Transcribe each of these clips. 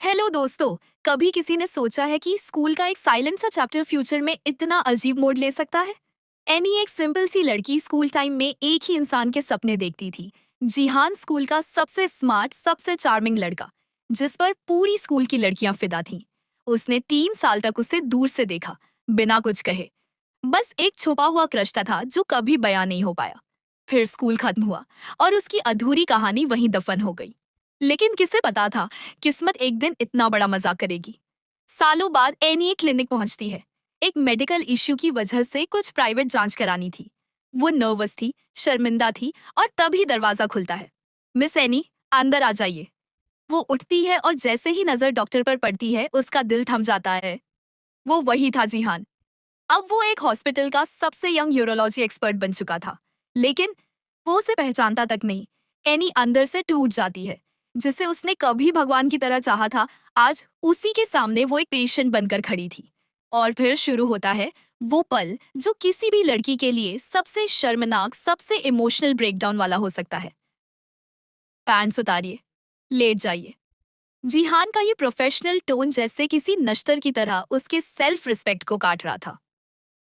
Hello दोस्तों। कभी किसी ने सोचा है कि स्कूल का एक साइलेंट सा चैप्टर फ्यूचर में इतना अजीब मोड़ ले सकता है। एनी एक सिंपल सी लड़की स्कूल टाइम में एक ही इंसान के सपने देखती थी। जिहान स्कूल का सबसे स्मार्ट सबसे चार्मिंग लड़का, जिस पर पूरी स्कूल की लड़कियां फिदा थीं। उसने 3 साल तक उसे दूर से देखा, बिना कुछ कहे। बस एक छुपा हुआ क्रश था जो कभी बयां नहीं हो पाया। फिर स्कूल खत्म हुआ और उसकी अधूरी कहानी वहीं दफन हो गई। लेकिन किसे पता था किस्मत एक दिन इतना बड़ा मजाक करेगी। सालों बाद एनी एक क्लिनिक पहुंचती है। एक मेडिकल इश्यू की वजह से कुछ प्राइवेट जांच करानी थी। वो नर्वस थी, शर्मिंदा थी, और तभी दरवाजा खुलता है। मिस एनी, अंदर आ जाइए। वो उठती है और जैसे ही नजर डॉक्टर पर पड़ती है उसका दिल थम जाता है। वो वही था जिहान। अब वो एक हॉस्पिटल का सबसे यंग यूरोलॉजी एक्सपर्ट बन चुका था। लेकिन वो उसे पहचानता तक नहीं। एनी अंदर से टूट जाती है। जिसे उसने कभी भगवान की तरह चाहा था, आज उसी के सामने वो एक पेशेंट बनकर खड़ी थी। और फिर शुरू होता है वो पल जो किसी भी लड़की के लिए सबसे शर्मनाक, सबसे इमोशनल ब्रेकडाउन वाला हो सकता है। पैंट्स उतारिए, लेट जाइए। जिहान का ये प्रोफेशनल टोन जैसे किसी नश्तर की तरह उसके सेल्फ रिस्पेक्ट को काट रहा था।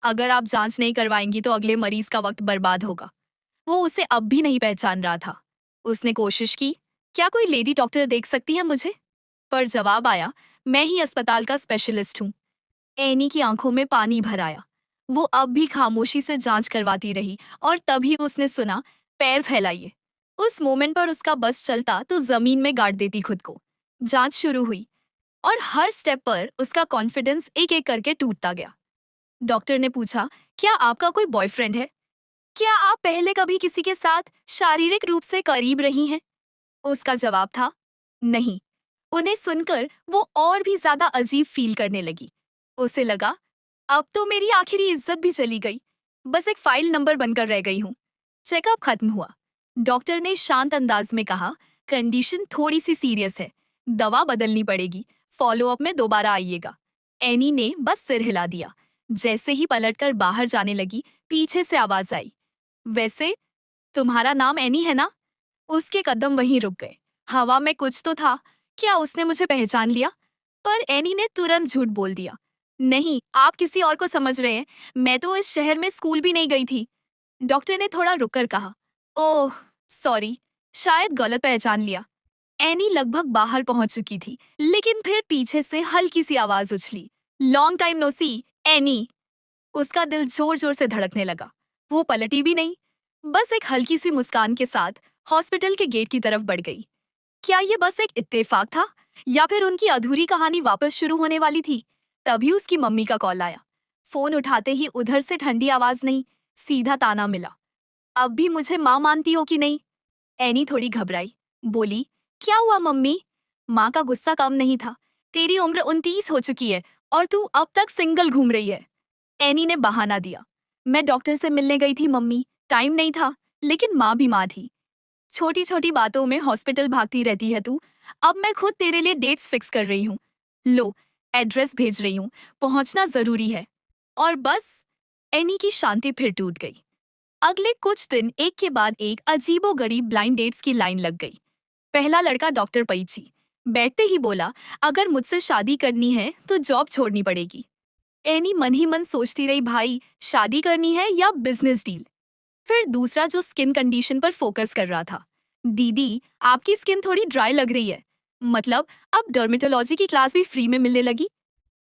अगर आप जांच नहीं करवाएंगी तो अगले मरीज का वक्त बर्बाद होगा। वो उसे अब भी नहीं पहचान रहा था। उसने कोशिश की, क्या कोई लेडी डॉक्टर देख सकती है मुझे? पर जवाब आया, मैं ही अस्पताल का स्पेशलिस्ट हूँ। एनी की आंखों में पानी भर आया। वो अब भी खामोशी से जांच करवाती रही और तभी उसने सुना, पैर फैलाइए। उस मोमेंट पर उसका बस चलता तो जमीन में गाड़ देती खुद को। जांच शुरू हुई और हर स्टेप पर उसका कॉन्फिडेंस एक एक करके टूटता गया। डॉक्टर ने पूछा, क्या आपका कोई बॉयफ्रेंड है? क्या आप पहले कभी किसी के साथ शारीरिक रूप से करीब रही हैं? उसका जवाब था, नहीं। उन्हें सुनकर वो और भी ज्यादा अजीब फील करने लगी। उसे लगा, अब तो मेरी आखिरी इज्जत भी चली गई। बस एक फाइल नंबर बनकर रह गई हूँ। चेकअप खत्म हुआ। डॉक्टर ने शांत अंदाज में कहा, कंडीशन थोड़ी सी सीरियस है, दवा बदलनी पड़ेगी, फॉलो अप में दोबारा आइएगा। एनी ने बस सिर हिला दिया। जैसे ही पलटकर बाहर जाने लगी, पीछे से आवाज आई, वैसे तुम्हारा नाम एनी है ना? उसके कदम वहीं रुक गए। हवा में कुछ तो था। क्या उसने मुझे पहचान लिया? पर एनी ने तुरंत झूठ बोल दिया, नहीं, आप किसी और को समझ रहे हैं। मैं तो इस शहर में स्कूल भी नहीं गई थी। डॉक्टर ने थोड़ा रुककर कहा, ओह सॉरी, शायद गलत पहचान लिया। एनी लगभग बाहर पहुंच चुकी थी, लेकिन फिर पीछे से हल्की सी आवाज उछली, लॉन्ग टाइम नो सी, एनी। उसका दिल जोर जोर से धड़कने लगा। वो पलटी भी नहीं, बस एक हल्की सी मुस्कान के साथ हॉस्पिटल के गेट की तरफ बढ़ गई। क्या ये बस एक इत्तेफाक था, या फिर उनकी अधूरी कहानी वापस शुरू होने वाली थी? तभी उसकी मम्मी का कॉल आया। फोन उठाते ही उधर से ठंडी आवाज नहीं, सीधा ताना मिला, अब भी मुझे माँ मानती हो कि नहीं? एनी थोड़ी घबराई, बोली, क्या हुआ मम्मी? माँ का गुस्सा कम नहीं था। तेरी उम्र 29 हो चुकी है और तू अब तक सिंगल घूम रही है। एनी ने बहाना दिया, मैं डॉक्टर से मिलने गई थी मम्मी, टाइम नहीं था। लेकिन माँ भी माँ थी। छोटी छोटी बातों में हॉस्पिटल भागती रहती है तू। अब मैं खुद तेरे लिए डेट्स फिक्स कर रही हूँ। लो, एड्रेस भेज रही हूँ, पहुंचना जरूरी है। और बस, एनी की शांति फिर टूट गई। अगले कुछ दिन एक के बाद एक अजीबोगरीब ब्लाइंड डेट्स की लाइन लग गई। पहला लड़का डॉक्टर पईची। बैठते ही बोला, अगर मुझसे शादी करनी है तो जॉब छोड़नी पड़ेगी। एनी मन ही मन सोचती रही, भाई शादी करनी है या बिजनेस डील। फिर दूसरा जो स्किन कंडीशन पर फोकस कर रहा था, दीदी आपकी स्किन थोड़ी ड्राई लग रही है, मतलब अब डर्मेटोलॉजी की क्लास भी फ्री में मिलने लगी।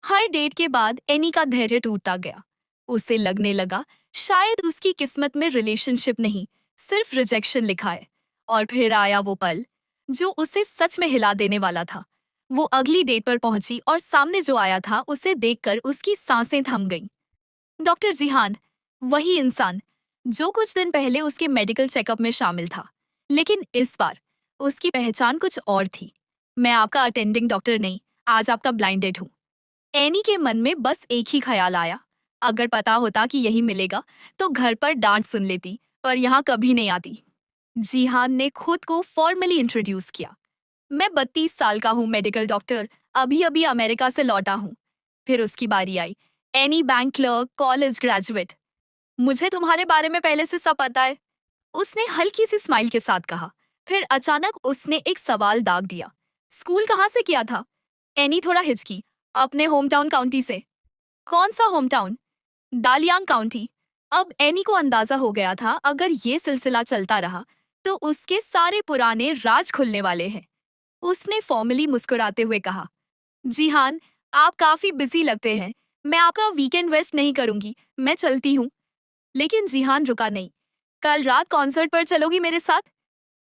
हर डेट के बाद एनी का धैर्य टूटता गया। उसे लगने लगा शायद उसकी किस्मत में रिलेशनशिप नहीं, सिर्फ रिजेक्शन लिखा है। और फिर आया वो पल जो उसे सच में हिला देने वाला था। वो अगली डेट पर पहुंची और सामने जो आया था उसे देखकर उसकी सांसें थम गईं। डॉक्टर जिहान, वही इंसान जो कुछ दिन पहले उसके मेडिकल चेकअप में शामिल था। लेकिन इस बार उसकी पहचान कुछ और थी। मैं आपका अटेंडिंग डॉक्टर नहीं, आज आपका ब्लाइंडेड हूँ। एनी के मन में बस एक ही ख्याल आया, अगर पता होता कि यही मिलेगा तो घर पर डांट सुन लेती, पर यहाँ कभी नहीं आती। जिहान ने खुद को फॉर्मली इंट्रोड्यूस किया, मैं 32 साल का हूँ मेडिकल डॉक्टर, अभी अभी अमेरिका से लौटा हूँ। फिर उसकी बारी आई, Annie bank clerk, college graduate. मुझे तुम्हारे बारे में पहले से सब पता है, उसने हल्की सी स्माइल के साथ कहा। फिर अचानक उसने एक सवाल दाग दिया, स्कूल कहाँ से किया था? एनी थोड़ा हिचकी। अपने होम टाउन काउंटी से। कौन सा होम टाउन? डालियांग काउंटी। अब एनी को अंदाजा हो गया था अगर ये सिलसिला चलता रहा तो उसके सारे पुराने राज खुलने वाले हैं। उसने फॉर्मली मुस्कुराते हुए कहा, जिहान, आप काफी बिजी लगते हैं। मैं आपका वीकेंड वेस्ट नहीं करूंगी, मैं चलती हूँ। लेकिन जिहान रुका नहीं। कल रात कॉन्सर्ट पर चलोगी मेरे साथ?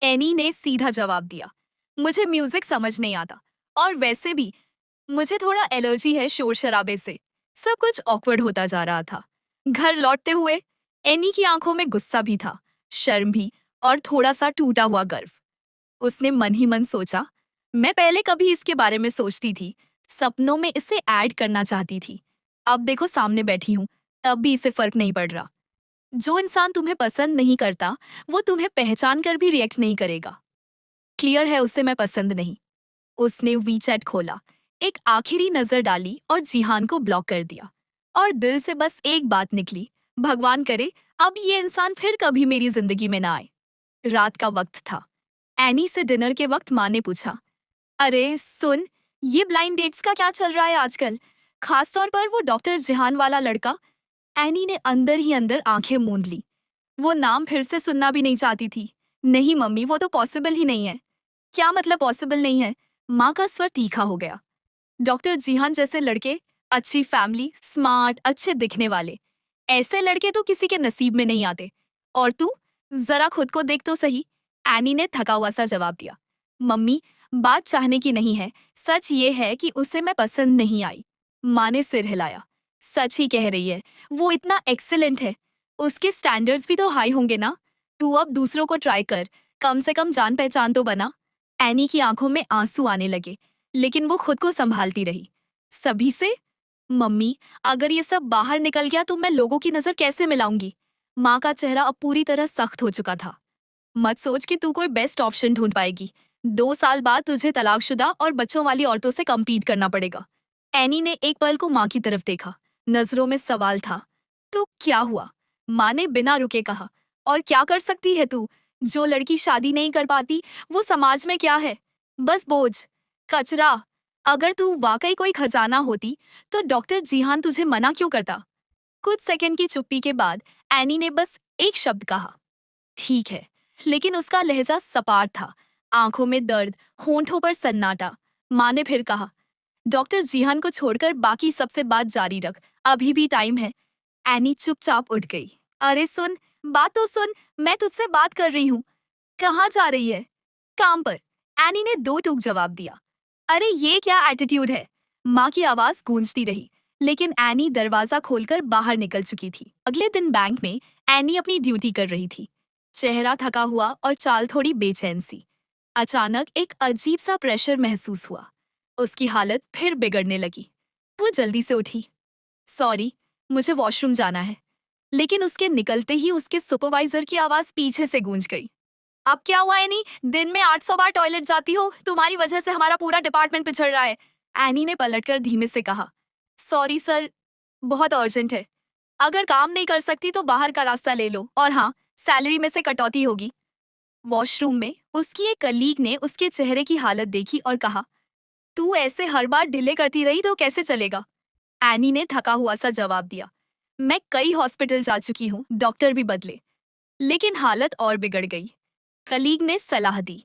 एनी ने सीधा जवाब दिया, मुझे म्यूजिक समझ नहीं आता, और वैसे भी मुझे थोड़ा एलर्जी है शोर शराबे से। सब कुछ ऑकवर्ड होता जा रहा था। घर लौटते हुए एनी की आंखों में गुस्सा भी था, शर्म भी, और थोड़ा सा टूटा हुआ गर्व। उसने मन ही मन सोचा, मैं पहले कभी इसके बारे में सोचती थी, सपनों में इसे ऐड करना चाहती थी। अब देखो सामने बैठी हूँ, तब भी इसे फर्क नहीं पड़ रहा। जो इंसान तुम्हें पसंद नहीं करता वो तुम्हें पहचान कर भी रिएक्ट नहीं करेगा। क्लियर है उसे मैं पसंद नहीं। उसने वीचैट खोला, एक आखिरी नजर डाली और जिहान को ब्लॉक कर दिया। और दिल से बस एक बात निकली, भगवान करे अब ये इंसान फिर कभी मेरी जिंदगी में ना आए। रात का वक्त था। एनी से डिनर के वक्त माँ ने पूछा, अरे सुन, ये ब्लाइंड डेट्स का क्या चल रहा है आजकल, खासतौर पर वो डॉक्टर जिहान वाला लड़का। एनी ने अंदर ही अंदर आंखें मूंद ली। वो नाम फिर से सुनना भी नहीं चाहती थी। नहीं मम्मी, वो तो पॉसिबल ही नहीं है। क्या मतलब पॉसिबल नहीं है? माँ का स्वर तीखा हो गया। डॉक्टर जिहान जैसे लड़के, अच्छी फैमिली, स्मार्ट, अच्छे दिखने वाले, ऐसे लड़के तो किसी के नसीब में नहीं आते। और तू, जरा खुद को देख तो सही। एनी ने थका हुआ सा जवाब दिया, मम्मी, बात चाहने की नहीं है, सच ये है कि उसे मैं पसंद नहीं आई। माँ ने सिर हिलाया, सच ही कह रही है, वो इतना एक्सीलेंट है, उसके स्टैंडर्ड्स भी तो हाई होंगे ना। तू अब दूसरों को ट्राई कर, कम से कम जान पहचान तो बना। एनी की आंखों में आंसू आने लगे, लेकिन वो खुद को संभालती रही। सभी से? मम्मी, अगर ये सब बाहर निकल गया तो मैं लोगों की नजर कैसे मिलाऊंगी? माँ का चेहरा अब पूरी तरह सख्त हो चुका था। मत सोच कि तू कोई बेस्ट ऑप्शन ढूंढ पाएगी। 2 साल बाद तुझे तलाकशुदा और बच्चों वाली औरतों से कम्पीट करना पड़ेगा। एनी ने एक पल को माँ की तरफ देखा, नजरों में सवाल था। तो क्या हुआ? माँ ने बिना रुके कहा, और क्या कर सकती है तू? जो लड़की शादी नहीं कर पाती वो समाज में क्या है? बस बोझ, कचरा। अगर तू वाकई कोई खजाना होती तो डॉक्टर जिहान तुझे मना क्यों करता? कुछ सेकंड की चुप्पी के बाद एनी ने बस एक शब्द कहा, ठीक है। लेकिन उसका लहजा सपाट था, आंखों में दर्द, होंठों पर सन्नाटा। माँ ने फिर कहा, डॉक्टर जिहान को छोड़कर बाकी सबसे बात जारी रख, अभी भी टाइम है। एनी चुपचाप उठ गई। अरे सुन, बात तो सुन, मैं तुझसे बात कर रही हूँ। कहाँ जा रही है? काम पर। एनी ने दो टूक जवाब दिया। अरे ये क्या एटीट्यूड है? माँ की आवाज गूंजती रही, लेकिन एनी दरवाजा खोलकर बाहर निकल चुकी थी। अगले दिन बैंक में एनी अपनी ड्यूटी कर रही थी। चेहरा थका हुआ और चाल थोड़ी बेचैन सी। अचानक एक अजीब सा प्रेशर महसूस हुआ। उसकी हालत फिर बिगड़ने लगी। वो जल्दी से उठी। सॉरी, मुझे वॉशरूम जाना है। लेकिन उसके निकलते ही उसके सुपरवाइजर की आवाज पीछे से गूंज गई। अब क्या हुआ एनी? दिन में 800 बार टॉयलेट जाती हो, तुम्हारी वजह से हमारा पूरा डिपार्टमेंट पिछड़ रहा है। एनी ने पलटकर धीमे से कहा, सॉरी सर, बहुत अर्जेंट है। अगर काम नहीं कर सकती तो बाहर का रास्ता ले लो, और हाँ, सैलरी में से कटौती होगी। वॉशरूम में उसकी एक कलीग ने उसके चेहरे की हालत देखी और कहा, तू ऐसे हर बार डिले करती रही तो कैसे चलेगा? एनी ने थका हुआ सा जवाब दिया, मैं कई हॉस्पिटल जा चुकी हूँ, डॉक्टर भी बदले, लेकिन हालत और बिगड़ गई। कलीग ने सलाह दी,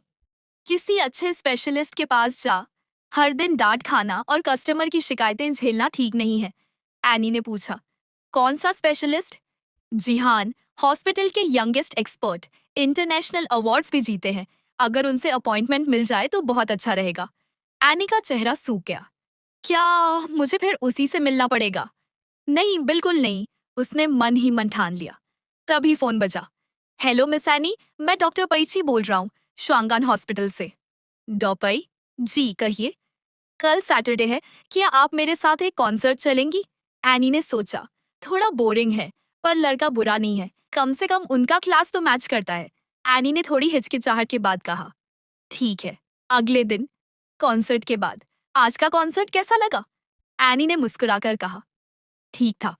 किसी अच्छे स्पेशलिस्ट के पास जा। हर दिन डांट खाना और कस्टमर की शिकायतें झेलना ठीक नहीं है। एनी ने पूछा, कौन सा स्पेशलिस्ट? जिहान, हॉस्पिटल के यंगेस्ट एक्सपर्ट, इंटरनेशनल अवार्ड्स भी जीते हैं। अगर उनसे अपॉइंटमेंट मिल जाए तो बहुत अच्छा रहेगा। एनी का चेहरा सूख गया। क्या मुझे फिर उसी से मिलना पड़ेगा? नहीं, बिल्कुल नहीं। उसने मन ही मन ठान लिया। तभी फोन बजा। हेलो मिस एनी, मैं डॉक्टर पैची बोल रहा हूँ, श्वांगान हॉस्पिटल से। डॉपई? जी कहिए। कल सैटरडे है, क्या आप मेरे साथ एक कॉन्सर्ट चलेंगी? एनी ने सोचा, थोड़ा बोरिंग है, पर लड़का बुरा नहीं है, कम से कम उनका क्लास तो मैच करता है। एनी ने थोड़ी हिचकिचाहट के बाद कहा, ठीक है। अगले दिन, कॉन्सर्ट के बाद, आज का कॉन्सर्ट कैसा लगा? एनी ने मुस्कुराकर कहा, ठीक था।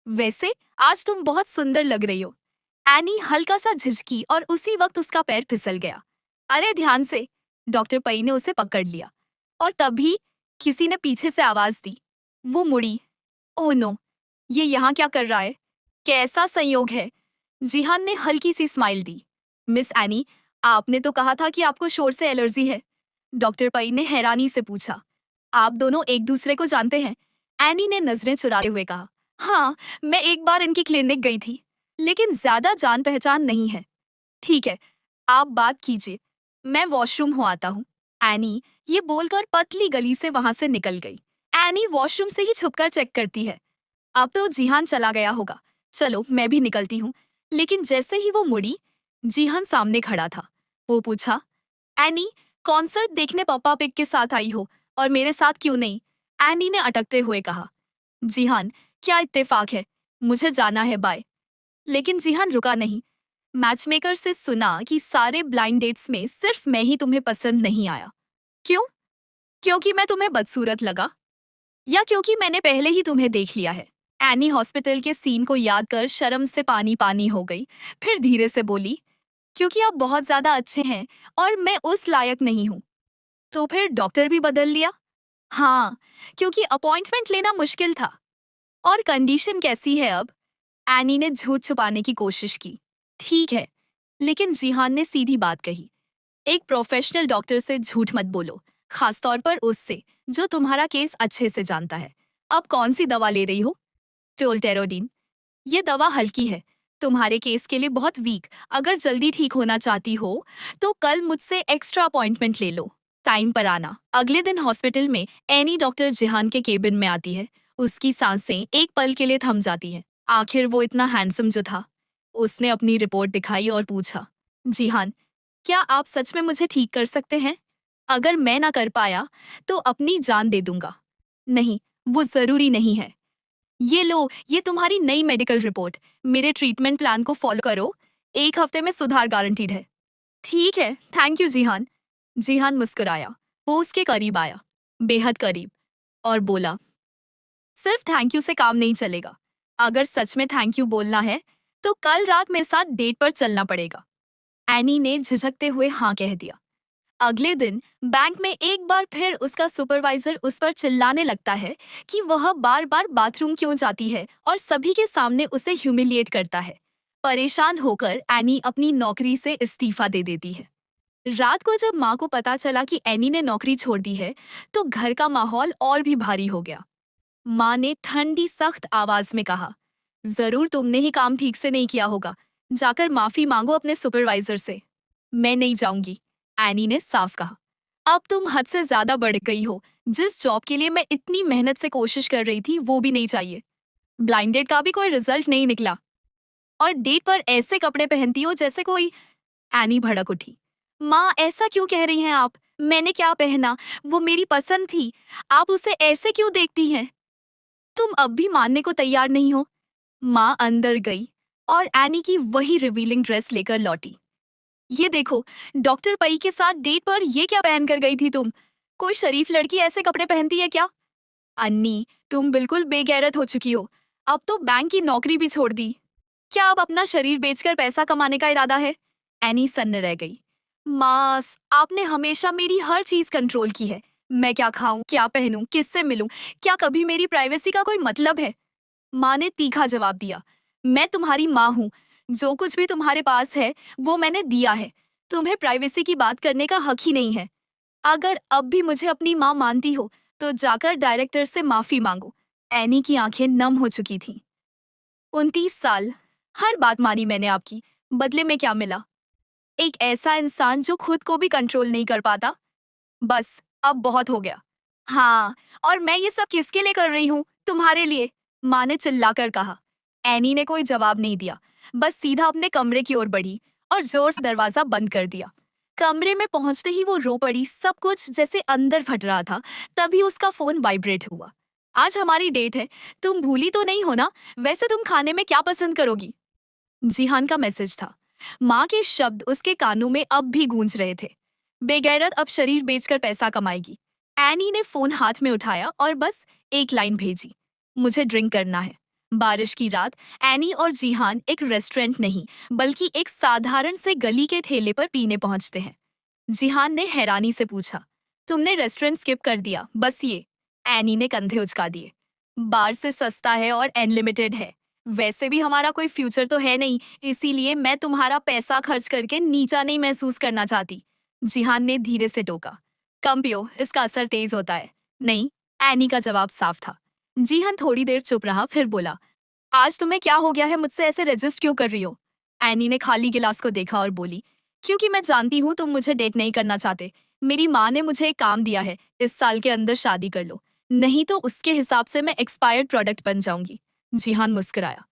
वैसे आज तुम बहुत सुंदर लग रही हो। एनी हल्का सा झिझकी और उसी वक्त उसका पैर फिसल गया। अरे ध्यान से। डॉक्टर पई ने उसे पकड़ लिया। और तभी किसी ने पीछे से आवाज दी। वो मुड़ी। ओह नो, ये यहाँ क्या कर रहा है? कैसा संयोग है? जिहान ने हल्की सी स्माइल दी। मिस एनी, आपने तो कहा था कि आपको शोर से एलर्जी है। डॉक्टर पई ने हैरानी से पूछा। आप दोनों एक दूसरे को जानते हैं? एनी ने नजरें चुराते हुए कहा। हाँ, मैं एक बार इनकी क्लिनिक गई थी, लेकिन ज्यादा जान पहचान नहीं है। ठीक है, आप बात कीजिए, मैं वॉशरूम हो आता हूँ। एनी ये बोलकर पतली गली से वहां से निकल गई। एनी वॉशरूम से ही छुपकर चेक करती है। अब तो जिहान चला गया होगा, चलो मैं भी निकलती हूँ। लेकिन जैसे ही वो मुड़ी, जिहान सामने खड़ा था। वो पूछा, एनी, कॉन्सर्ट देखने पापा पिक के साथ आई हो और मेरे साथ क्यों नहीं? एनी ने अटकते हुए कहा। जिहान, क्या इत्तेफाक है, मुझे जाना है, बाय। लेकिन जिहान रुका नहीं। मैचमेकर से सुना कि सारे ब्लाइंड डेट्स में सिर्फ मैं ही तुम्हें पसंद नहीं आया। क्यों? क्योंकि मैं तुम्हें बदसूरत लगा, या क्योंकि मैंने पहले ही तुम्हें देख लिया है? एनी हॉस्पिटल के सीन को याद कर शर्म से पानी पानी हो गई। फिर धीरे से बोली, क्योंकि आप बहुत ज्यादा अच्छे हैं और मैं उस लायक नहीं हूँ। तो फिर डॉक्टर भी बदल लिया? हाँ, क्योंकि अपॉइंटमेंट लेना मुश्किल था। और कंडीशन कैसी है अब? एनी ने झूठ छुपाने की कोशिश की। ठीक है, लेकिन जिहान ने सीधी बात कही। एक प्रोफेशनल डॉक्टर से झूठ मत बोलो, खासतौर पर उससे जो तुम्हारा केस अच्छे से जानता है। अब कौन सी दवा ले रही हो? टोलटेरोडीन। ये दवा हल्की है, तुम्हारे केस के लिए बहुत वीक। अगर जल्दी ठीक होना चाहती हो तो कल मुझसे एक्स्ट्रा अपॉइंटमेंट ले लो। टाइम पर आना। अगले दिन हॉस्पिटल में एनी डॉक्टर जिहान के केबिन में आती है। उसकी सांसें एक पल के लिए थम जाती हैं। आखिर वो इतना हैंडसम जो था। उसने अपनी रिपोर्ट दिखाई और पूछा, जिहान, क्या आप सच में मुझे ठीक कर सकते हैं? अगर मैं ना कर पाया तो अपनी जान दे दूंगा। नहीं, वो जरूरी नहीं है। ये लो, ये तुम्हारी नई मेडिकल रिपोर्ट। मेरे ट्रीटमेंट प्लान को फॉलो करो, 1 हफ्ते में सुधार गारंटीड है। ठीक है, थैंक यू जिहान। जिहान मुस्कुराया। वो उसके करीब आया, बेहद करीब, और बोला, सिर्फ थैंक यू से काम नहीं चलेगा। अगर सच में थैंक यू बोलना है तो कल रात मेरे साथ डेट पर चलना पड़ेगा। एनी ने झिझकते हुए हाँ कह दिया। अगले दिन बैंक में एक बार फिर उसका सुपरवाइजर उस पर चिल्लाने लगता है कि वह बार बार बाथरूम क्यों जाती है और सभी के सामने उसे ह्यूमिलिएट करता है। परेशान होकर एनी अपनी नौकरी से इस्तीफा दे देती है। रात को जब माँ को पता चला कि एनी ने नौकरी छोड़ दी है तो घर का माहौल और भी भारी हो गया। माँ ने ठंडी सख्त आवाज में कहा, जरूर तुमने ही काम ठीक से नहीं किया होगा, जाकर माफी मांगो अपने सुपरवाइजर से। मैं नहीं जाऊंगी, एनी ने साफ कहा। अब तुम हद से ज्यादा बढ़ गई हो। जिस जॉब के लिए मैं इतनी मेहनत से कोशिश कर रही थी वो भी नहीं चाहिए। ब्लाइंडेड का भी कोई रिजल्ट नहीं निकला, और डेट पर ऐसे कपड़े पहनती हो जैसे कोई। एनी भड़क उठी। माँ, ऐसा क्यों कह रही हैं आप? मैंने क्या पहना? वो मेरी पसंद थी, आप उसे ऐसे क्यों देखती हैं? तुम अब भी मानने को तैयार नहीं हो। माँ अंदर गई और एनी की वही रिवीलिंग ड्रेस लेकर लौटी। ये देखो, डॉक्टर पई के साथ डेट पर ये क्या पहन कर गई थी तुम? कोई शरीफ लड़की ऐसे कपड़े पहनती है क्या? अन्नी, तुम बिल्कुल बेगैरत हो चुकी हो। अब तो बैंक की नौकरी भी छोड़ दी। क्या अब अपना शरीर बेचकर पैसा कमाने का इरादा है? एनी सन्न रह गई। मास, आपने हमेशा मेरी हर चीज कंट्रोल की है। मैं क्या खाऊं, क्या पहनूं, किससे मिलूं, क्या कभी मेरी प्राइवेसी का कोई मतलब है? माँ ने तीखा जवाब दिया, मैं तुम्हारी माँ हूँ। जो कुछ भी तुम्हारे पास है वो मैंने दिया है। तुम्हें प्राइवेसी की बात करने का हक ही नहीं है। अगर अब भी मुझे अपनी माँ मानती हो तो जाकर डायरेक्टर से माफी मांगो। एनी की आंखें नम हो चुकी थीं। 29 साल, हर बात मानी मैंने आपकी, बदले में क्या मिला? एक ऐसा इंसान जो खुद को भी कंट्रोल नहीं कर पाता। बस, अब बहुत हो गया। हाँ, और मैं ये सब किसके लिए कर रही हूँ? तुम्हारे लिए, माँ ने चिल्लाकर कहा। एनी ने कोई जवाब नहीं दिया, बस सीधा अपने कमरे की ओर बढ़ी और जोर से दरवाजा बंद कर दिया। कमरे में पहुंचते ही वो रो पड़ी, सब कुछ जैसे अंदर फट रहा था। तभी उसका फोन वाइब्रेट हुआ। आज हमारी डेट है, तुम भूली तो नहीं हो ना? वैसे तुम खाने में क्या पसंद करोगी? जिहान का मैसेज था। माँ के शब्द उसके कानों में अब भी गूंज रहे थे। बेगैरत अब शरीर बेचकर पैसा कमाएगी। एनी ने फोन हाथ में उठाया और बस एक लाइन भेजी, मुझे ड्रिंक करना है। बारिश की रात, एनी और जिहान एक रेस्टोरेंट नहीं बल्कि एक साधारण से गली के ठेले पर पीने पहुंचते हैं। जिहान ने हैरानी से पूछा, तुमने रेस्टोरेंट स्किप कर दिया, बस ये। एनी ने कंधे उचका दिए। बार से सस्ता है और अनलिमिटेड है। वैसे भी हमारा कोई फ्यूचर तो है नहीं, इसीलिए मैं तुम्हारा पैसा खर्च करके नीचा नहीं महसूस करना चाहती। जिहान ने धीरे से टोका। कम पियो, इसका असर तेज होता है। नहीं, एनी का जवाब साफ था। जिहान थोड़ी देर चुप रहा, फिर बोला, आज तुम्हें क्या हो गया है, मुझसे ऐसे रजिस्ट क्यों कर रही हो? एनी ने खाली गिलास को देखा और बोली, क्योंकि मैं जानती हूँ तुम मुझे डेट नहीं करना चाहते। मेरी माँ ने मुझे एक काम दिया है, इस साल के अंदर शादी कर लो, नहीं तो उसके हिसाब से मैं एक्सपायर्ड प्रोडक्ट बन जाऊंगी। जिहान मुस्कुराया।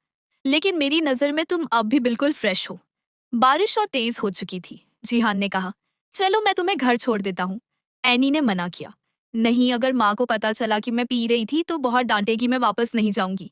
लेकिन मेरी नजर में तुम अब भी बिल्कुल फ्रेश हो। बारिश और तेज हो चुकी थी। जिहान ने कहा, चलो मैं तुम्हें घर छोड़ देता हूँ। एनी ने मना किया। नहीं, अगर माँ को पता चला कि मैं पी रही थी तो बहुत डांटेगी, मैं वापस नहीं जाऊंगी।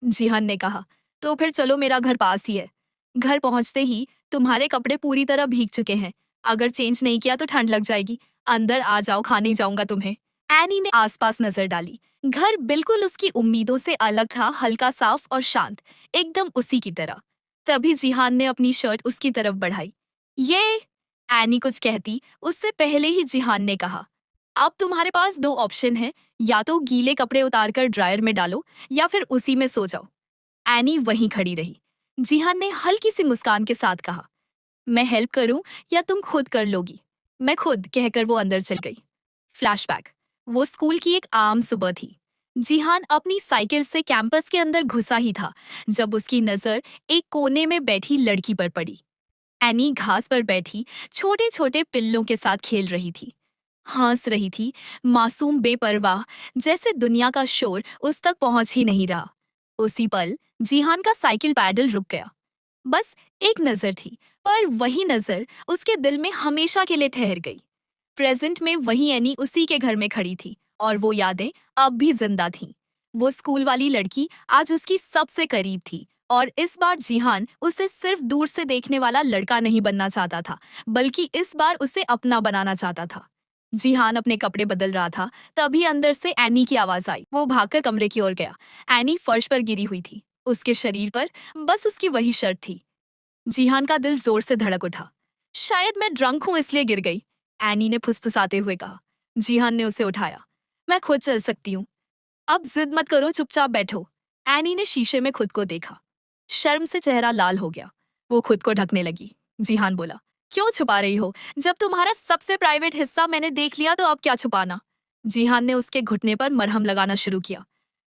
जिहान ने कहा, तो फिर चलो, मेरा घर पास ही है। घर पहुंचते ही तुम्हारे कपड़े पूरी तरह भीग चुके हैं। अगर चेंज नहीं किया तो ठंड लग जाएगी। अंदर आ जाओ, खाने जाऊंगा तुम्हें। एनी ने आसपास नजर डाली। घर बिल्कुल उसकी उम्मीदों से अलग था, हल्का साफ और शांत, एकदम उसी की तरह। तभी जिहान ने अपनी शर्ट उसकी तरफ बढ़ाई। ये, एनी कुछ कहती उससे पहले ही जिहान ने कहा, अब तुम्हारे पास दो ऑप्शन है, या तो गीले कपड़े उतारकर ड्रायर में डालो या फिर उसी में सो जाओ। एनी वहीं खड़ी रही। जिहान ने हल्की सी मुस्कान के साथ कहा, मैं हेल्प करूं या तुम खुद कर लोगी? मैं खुद, कहकर वो अंदर चल गई। फ्लैशबैक। वो स्कूल की एक आम सुबह थी। जिहान अपनी साइकिल से कैंपस के अंदर घुसा ही था जब उसकी नजर एक कोने में बैठी लड़की पर पड़ी। एनी घास पर बैठी छोटे छोटे पिल्लों के साथ खेल रही थी, हंस रही थी, मासूम बेपरवाह, जैसे दुनिया का शोर उस तक पहुंच ही नहीं रहा। उसी पल जिहान का साइकिल पैडल रुक गया। बस एक नजर थी, पर वही नजर उसके दिल में हमेशा के लिए ठहर गई। प्रेजेंट में वही एनी उसी के घर में खड़ी थी और वो यादें अब भी जिंदा थीं। वो स्कूल वाली लड़की आज उसकी सबसे करीब थी और इस बार जिहान उसे सिर्फ दूर से देखने वाला लड़का नहीं बनना चाहता था, बल्कि इस बार उसे अपना बनाना चाहता था। जिहान अपने कपड़े बदल रहा था, तभी अंदर से एनी की आवाज आई। वो भागकर कमरे की ओर गया। एनी फर्श पर गिरी हुई थी। उसके शरीर पर बस उसकी वही शर्ट थी। जिहान का दिल जोर से धड़क उठा। शायद मैं ड्रंक हूं इसलिए गिर गई, एनी ने फुसफुसाते हुए कहा। जिहान ने उसे उठाया। मैं खुद चल सकती हूँ। अब जिद मत करो, चुपचाप बैठो। एनी ने शीशे में खुद को देखा। शर्म से चेहरा लाल हो गया। वो खुद को ढकने लगी। जिहान बोला, क्यों छुपा रही हो? जब तुम्हारा सबसे प्राइवेट हिस्सा मैंने देख लिया तो अब क्या छुपाना? जिहान ने उसके घुटने पर मरहम लगाना शुरू किया।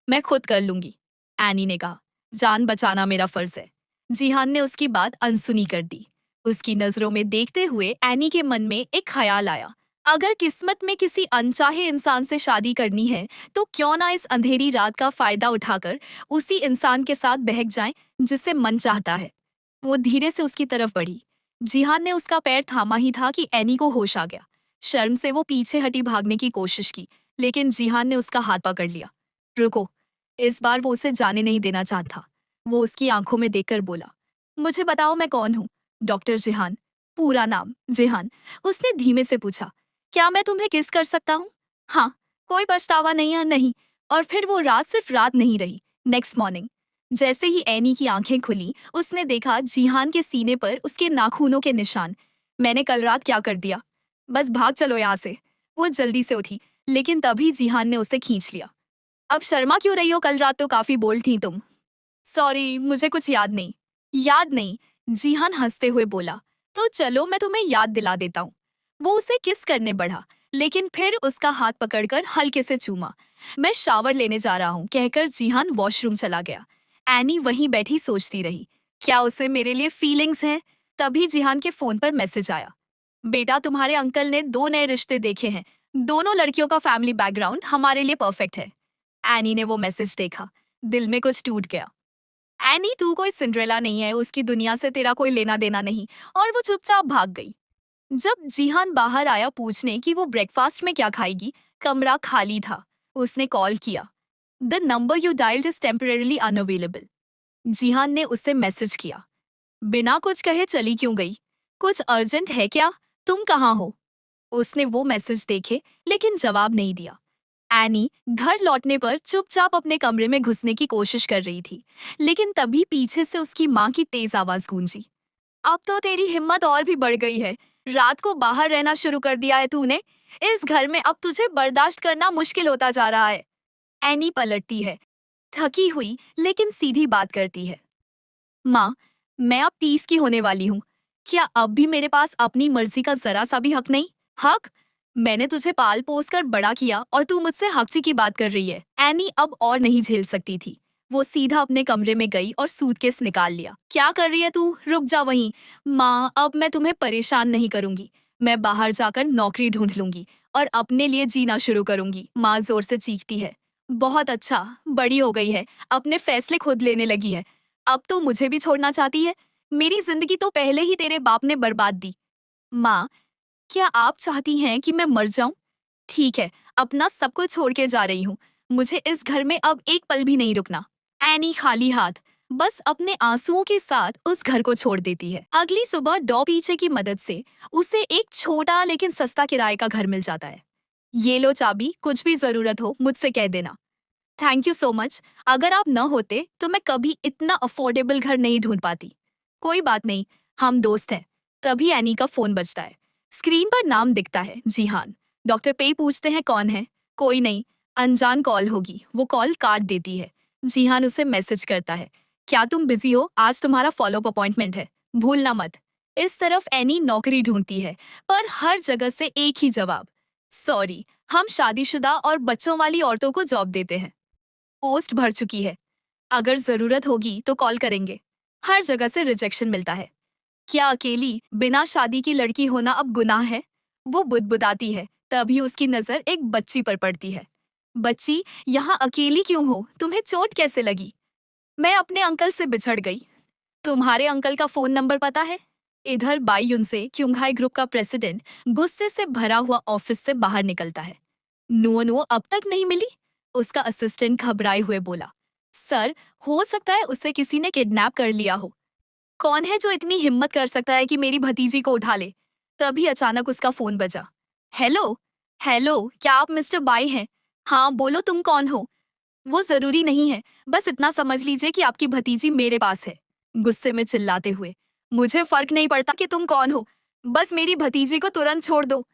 मैं खुद कर लूंगी, एनी ने कहा। जान बचाना मेरा फर्ज है। जिहान ने उसकी बात अनसुनी कर दी। उसकी नजरों में देखते हुए एनी के मन में एक ख्याल आया, अगर किस्मत में किसी अनचाहे इंसान से शादी करनी है तो क्यों ना इस अंधेरी रात का फायदा उठाकर उसी इंसान के साथ बहक जाएं जिसे मन चाहता है। वो धीरे से उसकी तरफ बढ़ी। जिहान ने उसका पैर थामा ही था कि एनी को होश आ गया। शर्म से वो पीछे हटी भागने की कोशिश की, लेकिन जिहान ने उसका हाथ पकड़ लिया। रुको। इस बार वो उसे जाने नहीं देना चाहता। वो उसकी आंखों में देखकर बोला, मुझे बताओ मैं कौन हूँ? डॉक्टर जिहान। पूरा नाम जिहान। उसने धीमे से पूछा, क्या मैं तुम्हें किस कर सकता हूँ? हाँ। कोई पछतावा नहीं है? नहीं। और फिर वो रात सिर्फ रात नहीं रही। नेक्स्ट मॉर्निंग जैसे ही एनी की आंखें खुली, उसने देखा जिहान के सीने पर उसके नाखूनों के निशान। मैंने कल रात क्या कर दिया? बस भाग चलो यहाँ से। वो जल्दी से उठी, लेकिन तभी जिहान ने उसे खींच लिया। अब शर्मा क्यों रही हो? कल रात तो काफी बोल्ड थी तुम। सॉरी, मुझे कुछ याद नहीं। याद नहीं? जिहान हंसते हुए बोला, तो चलो मैं तुम्हें याद दिला देता हूँ। वो उसे किस करने बढ़ा, लेकिन फिर उसका हाथ पकड़कर हल्के से चूमा। मैं शावर लेने जा रहा हूँ, कहकर जिहान वॉशरूम चला गया। एनी वहीं बैठी सोचती रही, क्या उसे मेरे लिए फीलिंग्स हैं? तभी जिहान के फोन पर मैसेज आया, बेटा तुम्हारे अंकल ने दो नए रिश्ते देखे हैं। दोनों लड़कियों का फैमिली बैकग्राउंड हमारे लिए परफेक्ट है। एनी ने वो मैसेज देखा। दिल में कुछ टूट गया। एनी, तू कोई सिंड्रेला नहीं है, उसकी दुनिया से तेरा कोई लेना देना नहीं। और वो चुपचाप भाग गई। जब जिहान बाहर आया पूछने कि वो ब्रेकफास्ट में क्या खाएगी, कमरा खाली था। उसने कॉल किया। The number you dialled is temporarily unavailable. Jihan ने उससे मैसेज किया। बिना कुछ कहे चली क्यों गई? कुछ अर्जेंट है क्या? तुम कहाँ हो? उसने वो मैसेज देखे, लेकिन जवाब नहीं दिया। एनी घर लौटने पर चुपचाप अपने कमरे में घुसने की कोशिश कर रही थी, लेकिन तभी पीछे से उसकी माँ की तेज आवाज गूंजी। अब तो तेरी हिम्मत और भी बढ़ गई है। रात को बाहर रहना शुरू कर दिया है तूने। इस घर में अब तुझे बर्दाश्त करना मुश्किल होता जा रहा है। एनी पलटती है, थकी हुई लेकिन सीधी बात करती है। माँ, मैं अब 30 की होने वाली हूँ। क्या अब भी मेरे पास अपनी मर्जी का जरा सा भी हक नहीं? हक? मैंने तुझे पाल पोस कर बड़ा किया और तू मुझसे हक की बात कर रही है। एनी अब और नहीं झेल सकती थी। वो सीधा अपने कमरे में गई और सूटकेस निकाल लिया। क्या कर रही है तू? रुक जा वहीं। माँ, अब मैं तुम्हें परेशान नहीं करूंगी। मैं बाहर जाकर नौकरी ढूंढ लूंगी और अपने लिए जीना शुरू करूंगी। माँ जोर से चीखती है। बहुत अच्छा, बड़ी हो गई है, अपने फैसले खुद लेने लगी है। अब तो मुझे भी छोड़ना चाहती है। मेरी जिंदगी तो पहले ही तेरे बाप ने बर्बाद दी। माँ, क्या आप चाहती हैं कि मैं मर जाऊं? ठीक है, अपना सब कुछ छोड़ के जा रही हूँ। मुझे इस घर में अब एक पल भी नहीं रुकना। एनी खाली हाथ बस अपने आंसुओं के साथ उस घर को छोड़ देती है। अगली सुबह डॉ पीछे की मदद से उसे एक छोटा लेकिन सस्ता किराए का घर मिल जाता है। ये लो चाबी, कुछ भी जरूरत हो मुझसे कह देना। Thank you so much. अगर आप न होते तो मैं कभी इतना अफोर्डेबल घर नहीं ढूंढ पाती। कोई बात नहीं, हम दोस्त हैं। तभी एनी का फोन बजता है। स्क्रीन पर नाम दिखता है, जिहान। डॉक्टर पे पूछते हैं कौन है। कोई नहीं, अनजान कॉल होगी। वो कॉल काट देती है। जिहान उसे मैसेज करता है, क्या तुम बिजी हो? आज तुम्हारा फॉलोअप अपॉइंटमेंट है, भूलना मत। इस तरफ एनी नौकरी ढूंढती है, पर हर जगह से एक ही जवाब, सॉरी, हम शादीशुदा और बच्चों वाली औरतों को जॉब देते हैं। पोस्ट भर चुकी है, अगर जरूरत होगी तो कॉल करेंगे। हर जगह से रिजेक्शन मिलता है। क्या अकेली बिना शादी की लड़की होना अब गुनाह है? वो बुदबुदाती है। तभी उसकी नजर एक बच्ची पर पड़ती है। बच्ची, यहाँ अकेली क्यों हो? तुम्हें चोट कैसे लगी? मैं अपने अंकल से बिछड़ गई। तुम्हारे अंकल का फोन नंबर पता है? इधर बाईयुन से क्योंघाई ग्रुप का प्रेसिडेंट गुस्से से भरा हुआ ऑफिस से बाहर निकलता है। नुओ नुओ अब तक नहीं मिली? उसका असिस्टेंट घबराए हुए बोला। सर, हो सकता है उसे किसी ने किडनैप कर लिया हो। कौन है जो इतनी हिम्मत कर सकता है कि मेरी भतीजी को उठा ले? तभी अचानक उसका फोन बजा। हेलो, हेलो, क्या आप मिस्टर बाई हैं? हाँ, बोलो तुम कौन हो? वो जरूरी नहीं है, बस इतना समझ लीजिए कि आपकी भतीजी मेरे पास है। गुस्से में चिल्लाते हुए, मुझे फर्क नहीं पड़ता कि तुम कौन हो, बस मेरी भतीजी को तुरंत छोड़ दो।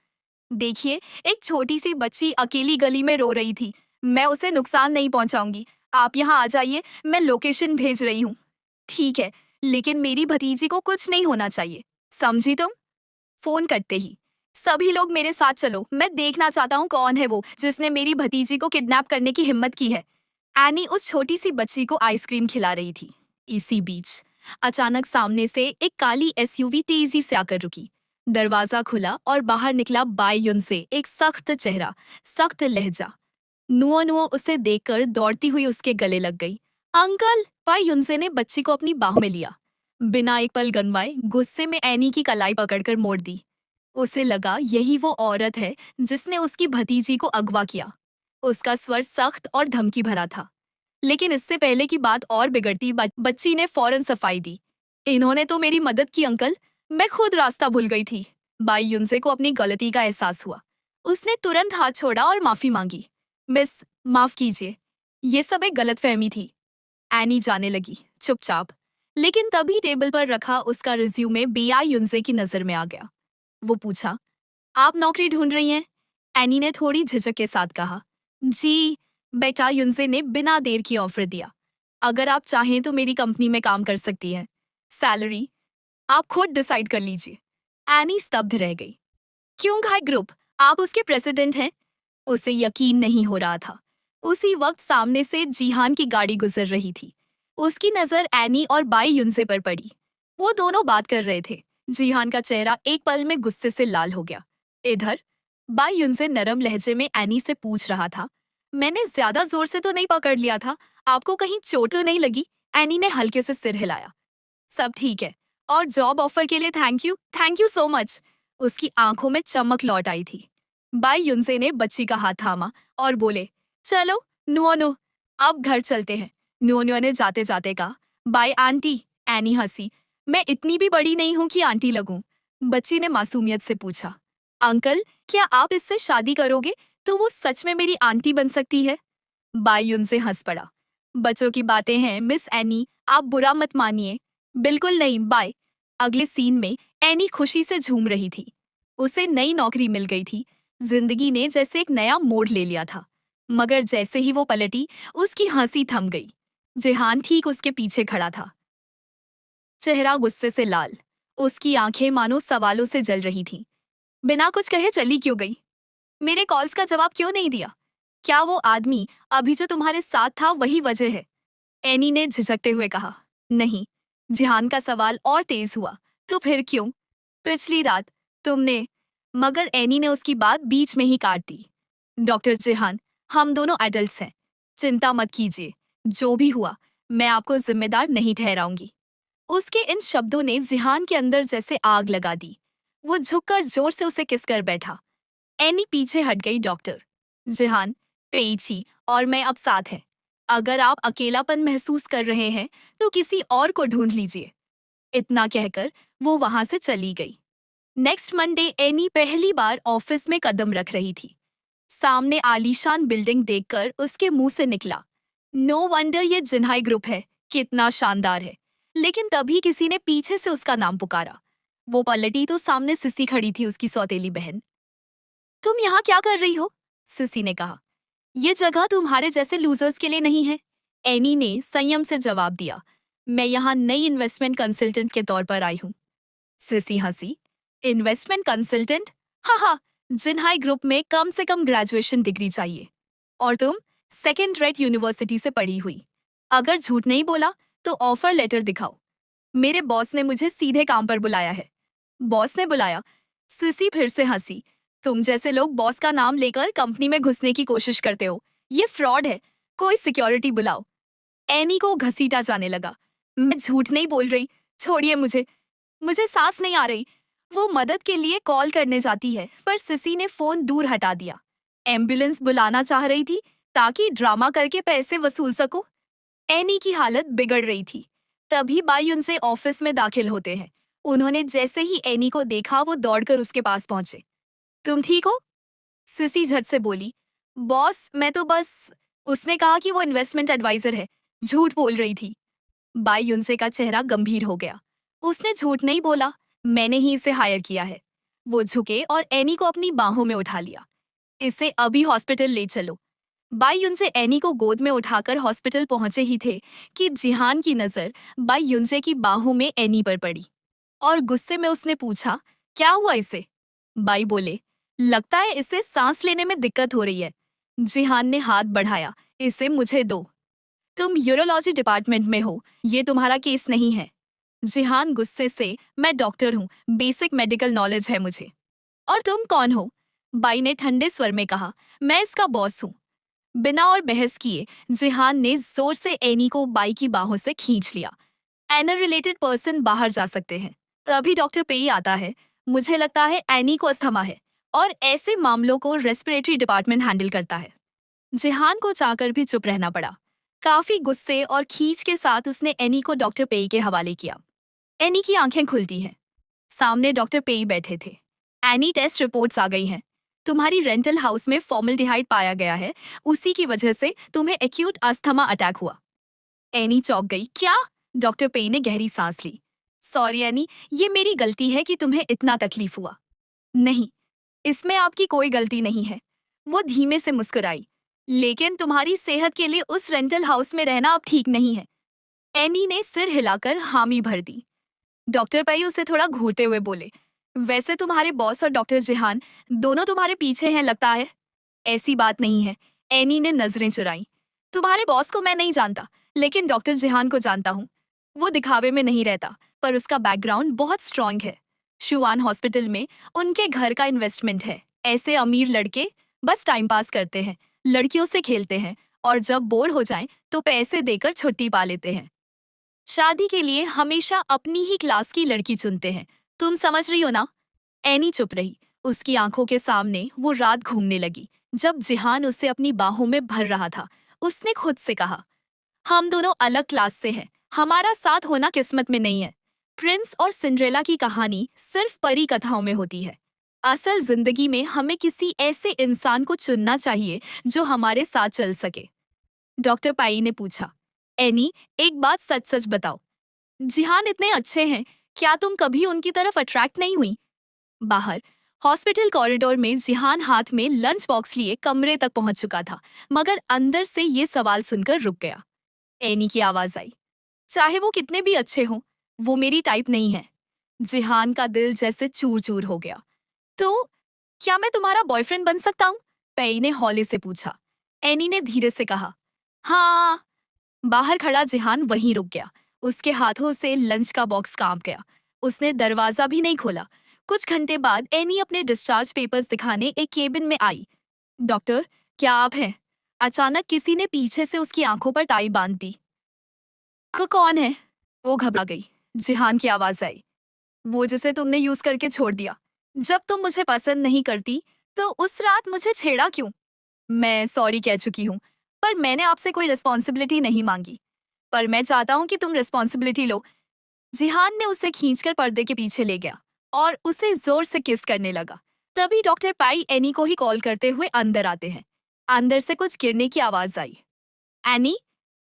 देखिए, एक छोटी सी बच्ची अकेली गली में रो रही थी। मैं उसे नुकसान नहीं पहुंचाऊंगी। आप यहाँ आ जाइए, मैं लोकेशन भेज रही हूँ। ठीक है, लेकिन मेरी भतीजी को कुछ नहीं होना चाहिए, समझी तुम? फोन करते ही, सभी लोग मेरे साथ चलो, मैं देखना चाहता हूँ कौन है वो जिसने मेरी भतीजी को किडनैप करने की हिम्मत की है। एनी उस छोटी सी बच्ची को आइसक्रीम खिला रही थी। इसी बीच अचानक सामने से एक काली एसयूवी तेजी से आकर रुकी। दरवाजा खुला और बाहर निकला बाईयुन से एक सख्त चेहरा, सख्त लहजा। नुओ नुओ उसे देखकर दौड़ती हुई उसके गले लग गई। अंकल! बाईयुनसे ने बच्ची को अपनी बाहों में लिया। बिना एक पल गनवाए गुस्से में एनी की कलाई पकड़कर मोड़ दी। उसे लगा यही वो औरत है जिसने उसकी भतीजी को अगवा किया। उसका स्वर सख्त और धमकी भरा था। लेकिन इससे पहले की बात और बिगड़ती, बच्ची ने फौरन सफाई दी। इन्होंने तो मेरी मदद की अंकल, मैं खुद रास्ता भूल गई थी। बाई युनसे को अपनी गलती का एहसास हुआ। उसने तुरंत हाथ छोड़ा और माफी मांगी। मिस, माफ कीजिए, ये सब एक गलतफहमी थी। एनी जाने लगी, चुपचाप। लेकिन तभी टेबल पर रखा उसका रिज्यूमे बीआई युनसे की नजर में आ गया। वो पूछा, आप नौकरी ढूंढ रही हैं? एनी ने थोड़ी झिझक के साथ कहा। जी। बेटा युनसे ने बिना देर की ऑफर दिया। अगर आप चाहें तो मेरी कंपनी में काम कर सकती हैं। सैलरी आप खुद डिसाइड कर लीजिए। एनी स्तब्ध रह गई। क्यों घाई ग्रुप, आप उसके प्रेसिडेंट हैं? उसे यकीन नहीं हो रहा था। उसी वक्त सामने से जीहान की गाड़ी गुजर रही थी। उसकी नजर एनी और बाई युनसे पर पड़ी। वो दोनों बात कर रहे थे। जीहान का चेहरा एक पल में गुस्से से लाल हो गया। इधर बाई युनसे नरम लहजे में एनी से पूछ रहा था, मैंने ज्यादा जोर से तो नहीं पकड़ लिया था? आपको कहीं चोट तो नहीं लगी? एनी ने हल्के से सिर हिलाया। सब ठीक है, और जॉब ऑफर के लिए थैंक यू सो मच। उसकी आंखों में चमक लौट आई थी। बाई युनसे ने बच्ची का हाथ थामा और बोले, चलो नुओ, अब घर चलते हैं। नुओ ने जाते जाते कहा, बाय आंटी। एनी हंसी, मैं इतनी भी बड़ी नहीं हूं कि आंटी लगूं। बच्ची ने मासूमियत से पूछा, अंकल, क्या आप इससे शादी करोगे तो वो सच में मेरी आंटी बन सकती है? बाई उनसे हंस पड़ा। बच्चों की बातें हैं मिस एनी, आप बुरा मत मानिए। बिल्कुल नहीं, बाय। अगले सीन में एनी खुशी से झूम रही थी। उसे नई नौकरी मिल गई थी। जिंदगी ने जैसे एक नया मोड़ ले लिया था। मगर जैसे ही वो पलटी, उसकी हंसी थम गई। जिहान ठीक उसके पीछे खड़ा था, चेहरा गुस्से से लाल। उसकी आंखें मानो सवालों से जल रही थीं। बिना कुछ कहे चली क्यों गई? मेरे कॉल्स का जवाब क्यों नहीं दिया? क्या वो आदमी अभी जो तुम्हारे साथ था वही वजह है? एनी ने झिझकते हुए कहा। नहीं। जिहान का सवाल और तेज हुआ। तो फिर क्यों? पिछली रात तुमने। मगर एनी ने उसकी बात बीच में ही काट दी। डॉक्टर जिहान, हम दोनों एडल्ट्स हैं। चिंता मत कीजिए। जो भी हुआ, मैं आपको जिम्मेदार नहीं ठहराऊंगी। उसके इन शब्दों ने जिहान के अंदर जैसे आग लगा दी। वो झुककर जोर से उसे किस कर बैठा। एनी पीछे हट गई। डॉक्टर जिहान, पेची और मैं अब साथ हैं। अगर आप अकेलापन महसूस कर रहे हैं तो किसी और को ढूंढ लीजिए। इतना कहकर वो वहां से चली गई। नेक्स्ट मंडे एनी पहली बार ऑफिस में कदम रख रही थी। सामने आलीशान बिल्डिंग देखकर उसके मुंह से निकला, नो वंडर ये जिन्हाई ग्रुप है, कितना शानदार है। लेकिन तभी किसी ने पीछे से उसका नाम पुकारा। वो पलटी तो सामने सिसी खड़ी थी, उसकी सौतेली बहन। तुम यहाँ क्या कर रही हो? सिसी ने कहा। ये जगह तुम्हारे जैसे लूजर्स के लिए नहीं है। एनी ने संयम से जवाब दिया। मैं यहाँ नई इन्वेस्टमेंट कंसल्टेंट के तौर पर आई हूँ। सिसी हंसी। Investment consultant? हाँ हाँ, जिन्हाई ग्रुप में कम से कम ग्रेजुएशन डिग्री चाहिए। और तुम सेकेंड रेट यूनिवर्सिटी से पढ़ी हुई। अगर झूठ नहीं बोला तो ऑफर लेटर दिखाओ। मेरे बॉस ने मुझे सीधे काम पर बुलाया है। बॉस ने बुलाया? सिसी फिर से हंसी। तुम जैसे लोग बॉस का नाम लेकर कंपनी में घुसने की कोशिश करते हो। ये फ्रॉड है। कोई सिक्योरिटी बुलाओ। एनी को घसीटा जाने लगा। मैं झूठ नहीं बोल रही, छोड़िए मुझे। मुझे सांस नहीं आ रही। वो मदद के लिए कॉल करने जाती है पर सिसी ने फोन दूर हटा दिया। एम्बुलेंस बुलाना चाह रही थी ताकि ड्रामा करके पैसे वसूल सको। एनी की हालत बिगड़ रही थी। तभी बाई उनसे ऑफिस में दाखिल होते हैं। उन्होंने जैसे ही एनी को देखा वो दौड़कर उसके पास पहुंचे। तुम ठीक हो? सिसी झट से बोली। बॉस, मैं तो बस। उसने कहा कि वो इन्वेस्टमेंट एडवाइजर है। झूठ बोल रही थी। बाई युनसे का चेहरा गंभीर हो गया। उसने झूठ नहीं बोला, मैंने ही इसे हायर किया है। वो झुके और एनी को अपनी बाहों में उठा लिया। इसे अभी हॉस्पिटल ले चलो। बाई युनसे एनी को गोद में उठाकर हॉस्पिटल पहुंचे ही थे कि जिहान की नजर बाई युनसे की बाहों में एनी पर पड़ी और गुस्से में उसने पूछा, क्या हुआ इसे? बाई बोले, लगता है इसे सांस लेने में दिक्कत हो रही है। जिहान ने हाथ बढ़ाया, इसे मुझे दो। तुम यूरोलॉजी डिपार्टमेंट में हो, ये तुम्हारा केस नहीं है। जिहान गुस्से से, मैं डॉक्टर हूँ, बेसिक मेडिकल नॉलेज है मुझे। और तुम कौन हो? बाई ने ठंडे स्वर में कहा, मैं इसका बॉस हूँ। बिना और बहस किए जिहान ने जोर से एनी को बाई की बाहों से खींच लिया। एनर रिलेटेड पर्सन बाहर जा सकते हैं। तभी डॉक्टर पेई आता है। मुझे लगता है एनी को अस्थमा है और ऐसे मामलों को रेस्पिरेटरी डिपार्टमेंट हैंडल करता है। जिहान को चाहकर भी चुप रहना पड़ा। काफी गुस्से और खींच के साथ उसने एनी को डॉक्टर पेई के हवाले किया। एनी की आंखें खुलती हैं। सामने डॉक्टर पेई बैठे थे। एनी, टेस्ट रिपोर्ट्स आ गई हैं। तुम्हारी रेंटल हाउस में फॉर्मल्डिहाइड पाया गया है। उसी की वजह से तुम्हें एक्यूट अस्थमा अटैक हुआ। एनी चौंक गई। क्या? डॉक्टर पेई ने गहरी सांस ली। सॉरी एनी, ये मेरी गलती है कि तुम्हें इतना तकलीफ हुआ। नहीं, इसमें आपकी कोई गलती नहीं है। वो धीमे से मुस्कुराई। लेकिन तुम्हारी सेहत के लिए उस रेंटल हाउस में रहना अब ठीक नहीं है। एनी ने सिर हिलाकर हामी भर दी। डॉक्टर पई उसे थोड़ा घूरते हुए बोले, वैसे तुम्हारे बॉस और डॉक्टर जिहान दोनों तुम्हारे पीछे हैं लगता है। ऐसी बात नहीं है। एनी ने नजरें चुराई। तुम्हारे बॉस को मैं नहीं जानता, लेकिन डॉक्टर जिहान को जानता हूँ। वो दिखावे में नहीं रहता, पर उसका बैकग्राउंड बहुत स्ट्रांग है। शुआन हॉस्पिटल में उनके घर का इन्वेस्टमेंट है। ऐसे अमीर लड़के बस टाइम पास करते हैं, लड़कियों से खेलते हैं और जब बोर हो जाएं तो पैसे देकर छुट्टी पा लेते हैं। शादी के लिए हमेशा अपनी ही क्लास की लड़की चुनते हैं। तुम समझ रही हो ना? एनी चुप रही। उसकी आंखों के सामने वो रात घूमने लगी जब जिहान उसे अपनी बाहों में भर रहा था। उसने खुद से कहा, हम दोनों अलग क्लास से हैं। हमारा साथ होना किस्मत में नहीं है। प्रिंस और सिंड्रेला की कहानी सिर्फ परी कथाओं में होती है। असल जिंदगी में हमें किसी ऐसे इंसान को चुनना चाहिए जो हमारे साथ चल सके। डॉक्टर पाई ने पूछा, एनी, एक बात सच सच बताओ। जिहान इतने अच्छे हैं, क्या तुम कभी उनकी तरफ अट्रैक्ट नहीं हुई? बाहर हॉस्पिटल कॉरिडोर में जिहान हाथ में लंच बॉक्स लिए कमरे तक पहुंच चुका था, मगर अंदर से ये सवाल सुनकर रुक गया। एनी की आवाज आई, चाहे वो कितने भी अच्छे हों, वो मेरी टाइप नहीं है। जिहान का दिल जैसे चूर चूर हो गया। तो क्या मैं तुम्हारा बॉयफ्रेंड बन सकता हूँ? पेई ने हौले से पूछा। एनी ने धीरे से कहा, हाँ। बाहर खड़ा जिहान वहीं रुक गया। उसके हाथों से लंच का बॉक्स कांप गया। उसने दरवाजा भी नहीं खोला। कुछ घंटे बाद एनी अपने डिस्चार्ज पेपर्स दिखाने एक केबिन में आई। डॉक्टर, क्या आप हैं? अचानक किसी ने पीछे से उसकी आंखों पर टाई बांध दी। कौन है? वो घबरा गई। जिहान की आवाज आई, वो जिसे तुमने यूज करके छोड़ दिया। जब तुम मुझे पसंद नहीं करती तो उस रात मुझे छेड़ा क्यों? मैं सॉरी कह चुकी हूँ, पर मैंने आपसे कोई रिस्पॉन्सिबिलिटी नहीं मांगी। पर मैं चाहता हूँ कि तुम रिस्पॉन्सिबिलिटी लो। जिहान ने उसे खींचकर पर्दे के पीछे ले गया और उसे जोर से किस करने लगा। तभी डॉक्टर पाई एनी को ही कॉल करते हुए अंदर आते हैं। अंदर से कुछ गिरने की आवाज आई। एनी,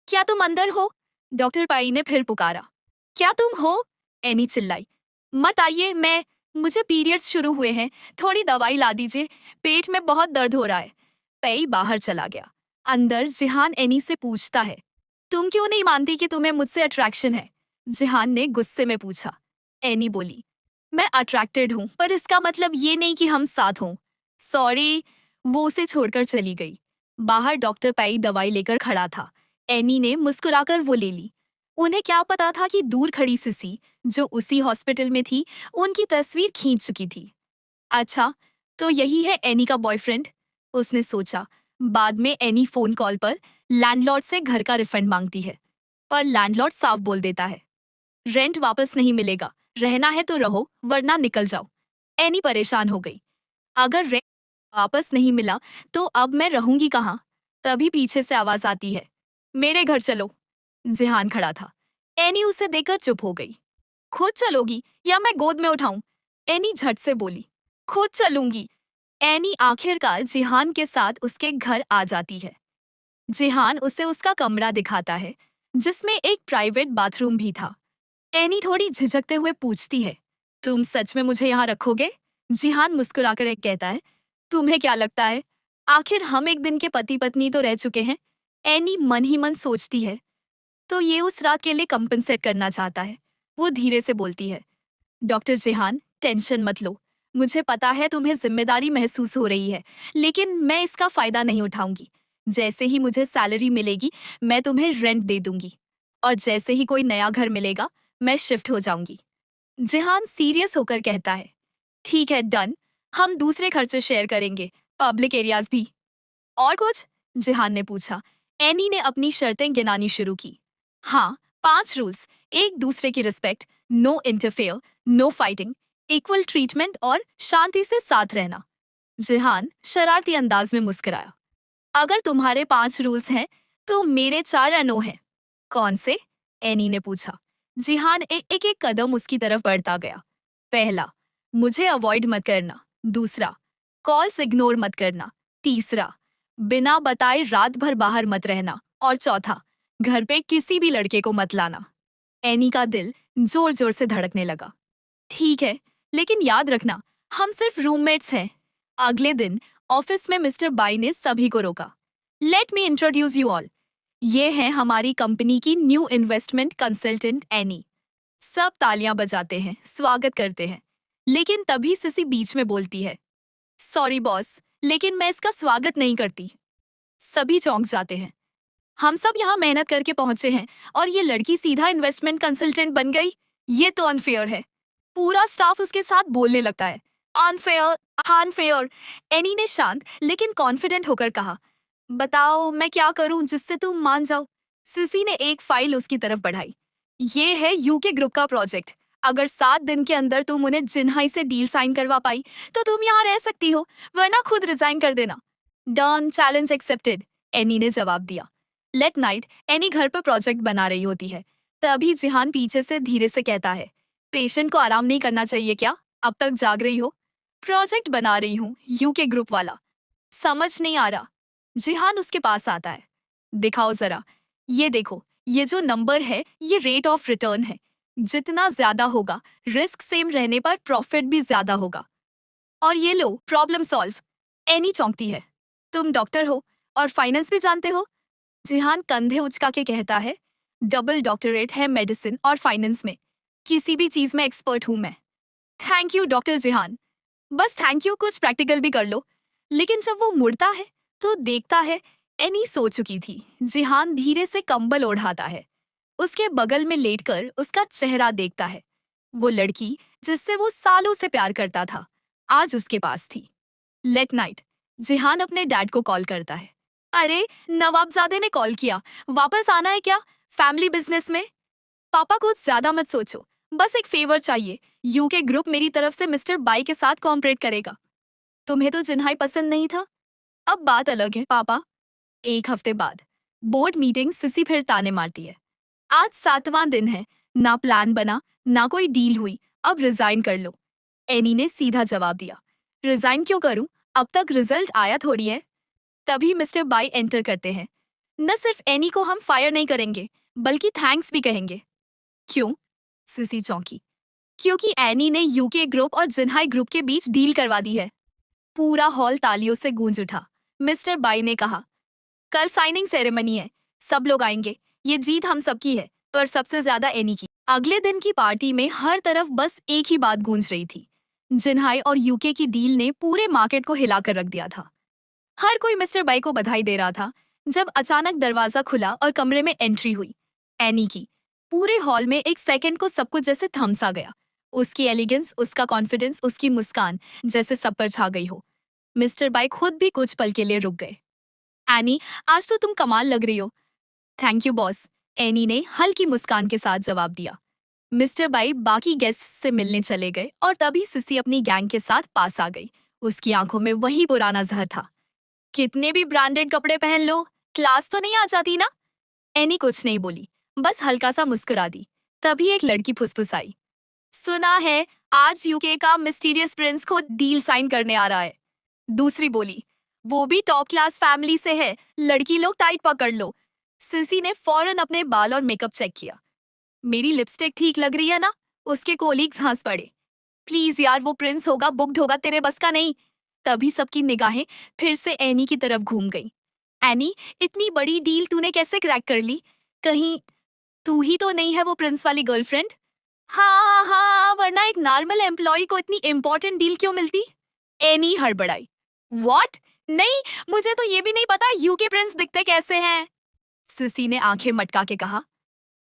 क्या तुम अंदर हो? डॉक्टर पाई ने फिर पुकारा। क्या तुम हो? एनी चिल्लाई। मत आइए, मुझे पीरियड्स शुरू हुए हैं। थोड़ी दवाई ला दीजिए, पेट में बहुत दर्द हो रहा है। पेई बाहर चला गया। अंदर जिहान एनी से पूछता है, तुम क्यों नहीं मानती कि तुम्हें मुझसे अट्रैक्शन है? जिहान ने गुस्से में पूछा। एनी बोली, मैं अट्रैक्टेड हूँ, पर इसका मतलब ये नहीं कि हम साथ हों। सॉरी। वो उसे छोड़कर चली गई। बाहर डॉक्टर पाई दवाई लेकर खड़ा था। एनी ने मुस्कुराकर वो ले ली। उन्हें क्या पता था कि दूर खड़ी सिसी, जो उसी हॉस्पिटल में थी, उनकी तस्वीर खींच चुकी थी। अच्छा, तो यही है एनी का बॉयफ्रेंड, उसने सोचा। बाद में एनी फोन कॉल पर लैंडलॉर्ड से घर का रिफंड मांगती है, पर लैंडलॉर्ड साफ बोल देता है, रेंट वापस नहीं मिलेगा। रहना है तो रहो, वरना निकल जाओ। एनी परेशान हो गई। अगर रेंट वापस नहीं मिला तो अब मैं रहूंगी कहाँ? तभी पीछे से आवाज आती है, मेरे घर चलो। जिहान खड़ा था। एनी उसे देखकर चुप हो गई। खुद चलोगी या मैं गोद में उठाऊं? एनी झट से बोली, खुद चलूंगी। एनी आखिरकार जिहान के साथ उसके घर आ जाती है। जिहान उसे उसका कमरा दिखाता है, जिसमें एक प्राइवेट बाथरूम भी था। एनी थोड़ी झिझकते हुए पूछती है, तुम सच में मुझे यहाँ रखोगे? जिहान मुस्कुराकर एक कहता है, तुम्हें क्या लगता है, आखिर हम एक दिन के पति पत्नी तो रह चुके हैं। एनी मन ही मन सोचती है, तो ये उस रात के लिए कंपनसेट करना चाहता है। वो धीरे से बोलती है, डॉक्टर जिहान, टेंशन मत लो। मुझे पता है तुम्हें जिम्मेदारी महसूस हो रही है, लेकिन मैं इसका फायदा नहीं उठाऊंगी। जैसे ही मुझे सैलरी मिलेगी, मैं तुम्हें रेंट दे दूंगी, और जैसे ही कोई नया घर मिलेगा, मैं शिफ्ट हो जाऊंगी। जिहान सीरियस होकर कहता है, ठीक है, डन। हम दूसरे खर्चे शेयर करेंगे, पब्लिक एरियाज भी। और कुछ? जिहान ने पूछा। एनी ने अपनी शर्तें गिनानी शुरू की। हाँ, 5 रूल्स। एक दूसरे की respect, no interfere, no fighting, equal treatment और शांति से साथ रहना। जिहान शरारती अंदाज में मुस्कुराया। अगर तुम्हारे 5 रूल्स हैं, तो मेरे 4 अनो हैं। कौन से? एनी ने पूछा। जिहान एक एक कदम उसकी तरफ बढ़ता गया। पहला, मुझे अवॉइड मत करना। दूसरा, कॉल्स इग्नोर मत करना। तीसरा, बिना बताए रात भर बाहर मत रहना। और चौथा, घर पे किसी भी लड़के को मत लाना। एनी का दिल जोर जोर से धड़कने लगा। ठीक है, लेकिन याद रखना, हम सिर्फ रूममेट्स हैं। अगले दिन ऑफिस में मिस्टर बाई ने सभी को रोका। Let me introduce you all. ये है हमारी कंपनी की न्यू इन्वेस्टमेंट कंसल्टेंट एनी। सब तालियां बजाते हैं, स्वागत करते हैं। लेकिन तभी सिसी बीच में बोलती है, सॉरी बॉस, लेकिन मैं इसका स्वागत नहीं करती। सभी चौंक जाते हैं। हम सब यहाँ मेहनत करके पहुंचे हैं और ये लड़की सीधा इन्वेस्टमेंट कंसल्टेंट बन गई। ये तो अनफेयर है। पूरा स्टाफ उसके साथ बोलने लगता है, अनफेयर, अनफेयर। एनी ने शांत लेकिन कॉन्फिडेंट होकर कहा, बताओ मैं क्या करूं जिससे तुम मान जाओ? सिसी ने एक फाइल उसकी तरफ बढ़ाई। ये है यूके ग्रुप का प्रोजेक्ट। अगर 7 दिन के अंदर तुम उन्हें जिन्हाई से डील साइन करवा पाई तो तुम यहाँ रह सकती हो, वरना खुद रिजाइन कर देना। डन, चैलेंज एक्सेप्टेड, एनी ने जवाब दिया। लेट नाइट एनी घर पर प्रोजेक्ट बना रही होती है। तभी जिहान पीछे से धीरे से कहता है, पेशेंट को आराम नहीं करना चाहिए क्या? अब तक जाग रही हो? प्रोजेक्ट बना रही हूँ, यूके ग्रुप वाला। समझ नहीं आ रहा। जिहान उसके पास आता है। दिखाओ जरा। ये देखो, ये जो नंबर है, ये रेट ऑफ रिटर्न है। जितना ज्यादा होगा, रिस्क सेम रहने पर प्रॉफिट भी ज्यादा होगा। और ये लो प्रॉब्लम सॉल्व। एनी चौंकती है। तुम डॉक्टर हो और फाइनेंस भी जानते हो? जिहान कंधे उचका के कहता है, डबल डॉक्टरेट है मेडिसिन और फाइनेंस में। किसी भी चीज में एक्सपर्ट हूं मैं। Thank you doctor Jihan. बस थैंक यू कुछ प्रैक्टिकल भी कर लो। लेकिन जब वो मुड़ता है तो देखता है एनी सो चुकी थी। जिहान धीरे से कंबल ओढ़ाता है, उसके बगल में लेटकर उसका चेहरा देखता है। वो लड़की जिससे वो सालों से प्यार करता था आज उसके पास थी। लेट नाइट जिहान अपने डैड को कॉल करता है। अरे नवाबजादे ने कॉल किया, वापस आना है क्या फैमिली बिजनेस में? पापा कुछ ज्यादा मत सोचो, बस एक फेवर चाहिए। यूके ग्रुप मेरी तरफ से मिस्टर बाई के साथ कॉम्परेट करेगा। तुम्हें तो जिन्हाई पसंद नहीं था, अब बात अलग है पापा। एक हफ्ते बाद बोर्ड मीटिंग। सिसी फिर ताने मारती है। आज 7वां दिन है, ना प्लान बना ना कोई डील हुई, अब रिजाइन कर लो। एनी ने सीधा जवाब दिया। रिजाइन क्यों करूं, अब तक रिजल्ट आया थोड़ी है। तभी मिस्टर बाई एंटर करते हैं। न सिर्फ एनी को हम फायर नहीं करेंगे बल्कि थैंक्स भी कहेंगे। क्यों? सिसी चौंकी। क्योंकि एनी ने यूके ग्रुप और जिन्हाई ग्रुप के बीच डील करवा दी है। पूरा हॉल तालियों से गूंज उठा। मिस्टर बाई ने कहा, कल साइनिंग सेरेमनी है, सब लोग आएंगे। ये जीत हम सबकी है, पर सबसे ज्यादा एनी की। अगले दिन की पार्टी में हर तरफ बस एक ही बात गूंज रही थी। जिन्हाई और यूके की डील ने पूरे मार्केट को हिलाकर रख दिया था। हर कोई मिस्टर बाई को बधाई दे रहा था जब अचानक दरवाजा खुला और कमरे में एंट्री हुई एनी की। पूरे हॉल में एक सेकंड को सब कुछ जैसे थम सा गया। उसकी एलिगेंस, उसका कॉन्फिडेंस, उसकी मुस्कान जैसे सब पर छा गई हो। मिस्टर बाई खुद भी कुछ पल के लिए रुक गए। एनी, आज तो तुम कमाल लग रही हो। थैंक यू बॉस, एनी ने हल्की मुस्कान के साथ जवाब दिया। मिस्टर बाई बाकी गेस्ट से मिलने चले गए और तभी सिसी अपनी गैंग के साथ पास आ गई। उसकी आंखों में वही पुराना जहर था। कितने भी ब्रांडेड कपड़े पहन लो, क्लास तो नहीं आ जाती ना? एनी कुछ नहीं बोली, बस हल्का सा मुस्कुरा दी। तभी एक लड़की फुसफुसाई, सुना है आज यूके का मिस्टीरियस प्रिंस खुद डील साइन करने आ रहा है। दूसरी बोली, वो भी टॉप क्लास फैमिली से है, लड़की लोग टाइट पकड़ लो। सिसी ने फौरन अपने बाल और मेकअप चेक किया। मेरी लिपस्टिक ठीक लग रही है ना? उसके कोलीग्स हंस पड़े। प्लीज यार, वो प्रिंस होगा, बुक्ड होगा, तेरे बस का नहीं। तभी सबकी निगाहें फिर से एनी की तरफ घूम गई। एनी, इतनी बड़ी डील तूने कैसे क्रैक कर ली? कहीं तू ही तो नहीं है वो प्रिंस वाली गर्लफ्रेंड? हाँ हाँ, वरना एक नॉर्मल एम्प्लॉय को इतनी इंपॉर्टेंट डील क्यों मिलती? एनी हड़बड़ाई। व्हाट? नहीं, मुझे तो ये भी नहीं पता यूके प्रिंस दिखते कैसे हैं। सिसी ने आंखें मटका के कहा,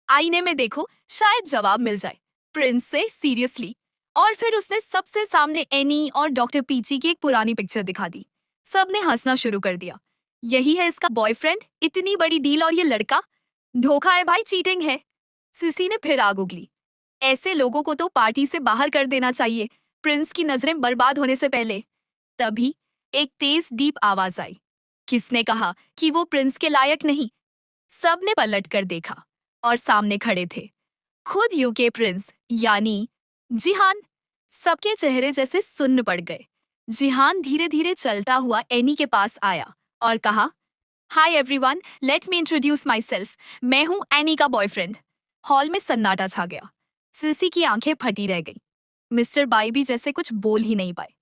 आईने में देखो, शायद जवाब मिल जाए। प्रिंस से सीरियसली। और फिर उसने सबसे सामने एनी और डॉक्टर पीची की एक पुरानी पिक्चर दिखा दी। सबने हंसना शुरू कर दिया। यही है इसका बॉयफ्रेंड? इतनी बड़ी डील और ये लड़का? धोखा है भाई, चीटिंग है। सिसी ने फिर आग उगली। ऐसे लोगों को तो पार्टी से बाहर कर देना चाहिए, प्रिंस की नजरें बर्बाद होने से पहले। तभी एक तेज डीप आवाज आई। किसने कहा कि वो प्रिंस के लायक नहीं? सबने पलट कर देखा और सामने खड़े थे खुद यूके प्रिंस, यानी जिहान। सबके चेहरे जैसे सुन्न पड़ गए। जिहान धीरे धीरे चलता हुआ एनी के पास आया और कहा, hi everyone, let me introduce my self. मैं हूँ एनी का बॉयफ्रेंड। हॉल में सन्नाटा छा गया। सिसी की आंखें फटी रह गई। मिस्टर बाई भी जैसे कुछ बोल ही नहीं पाए।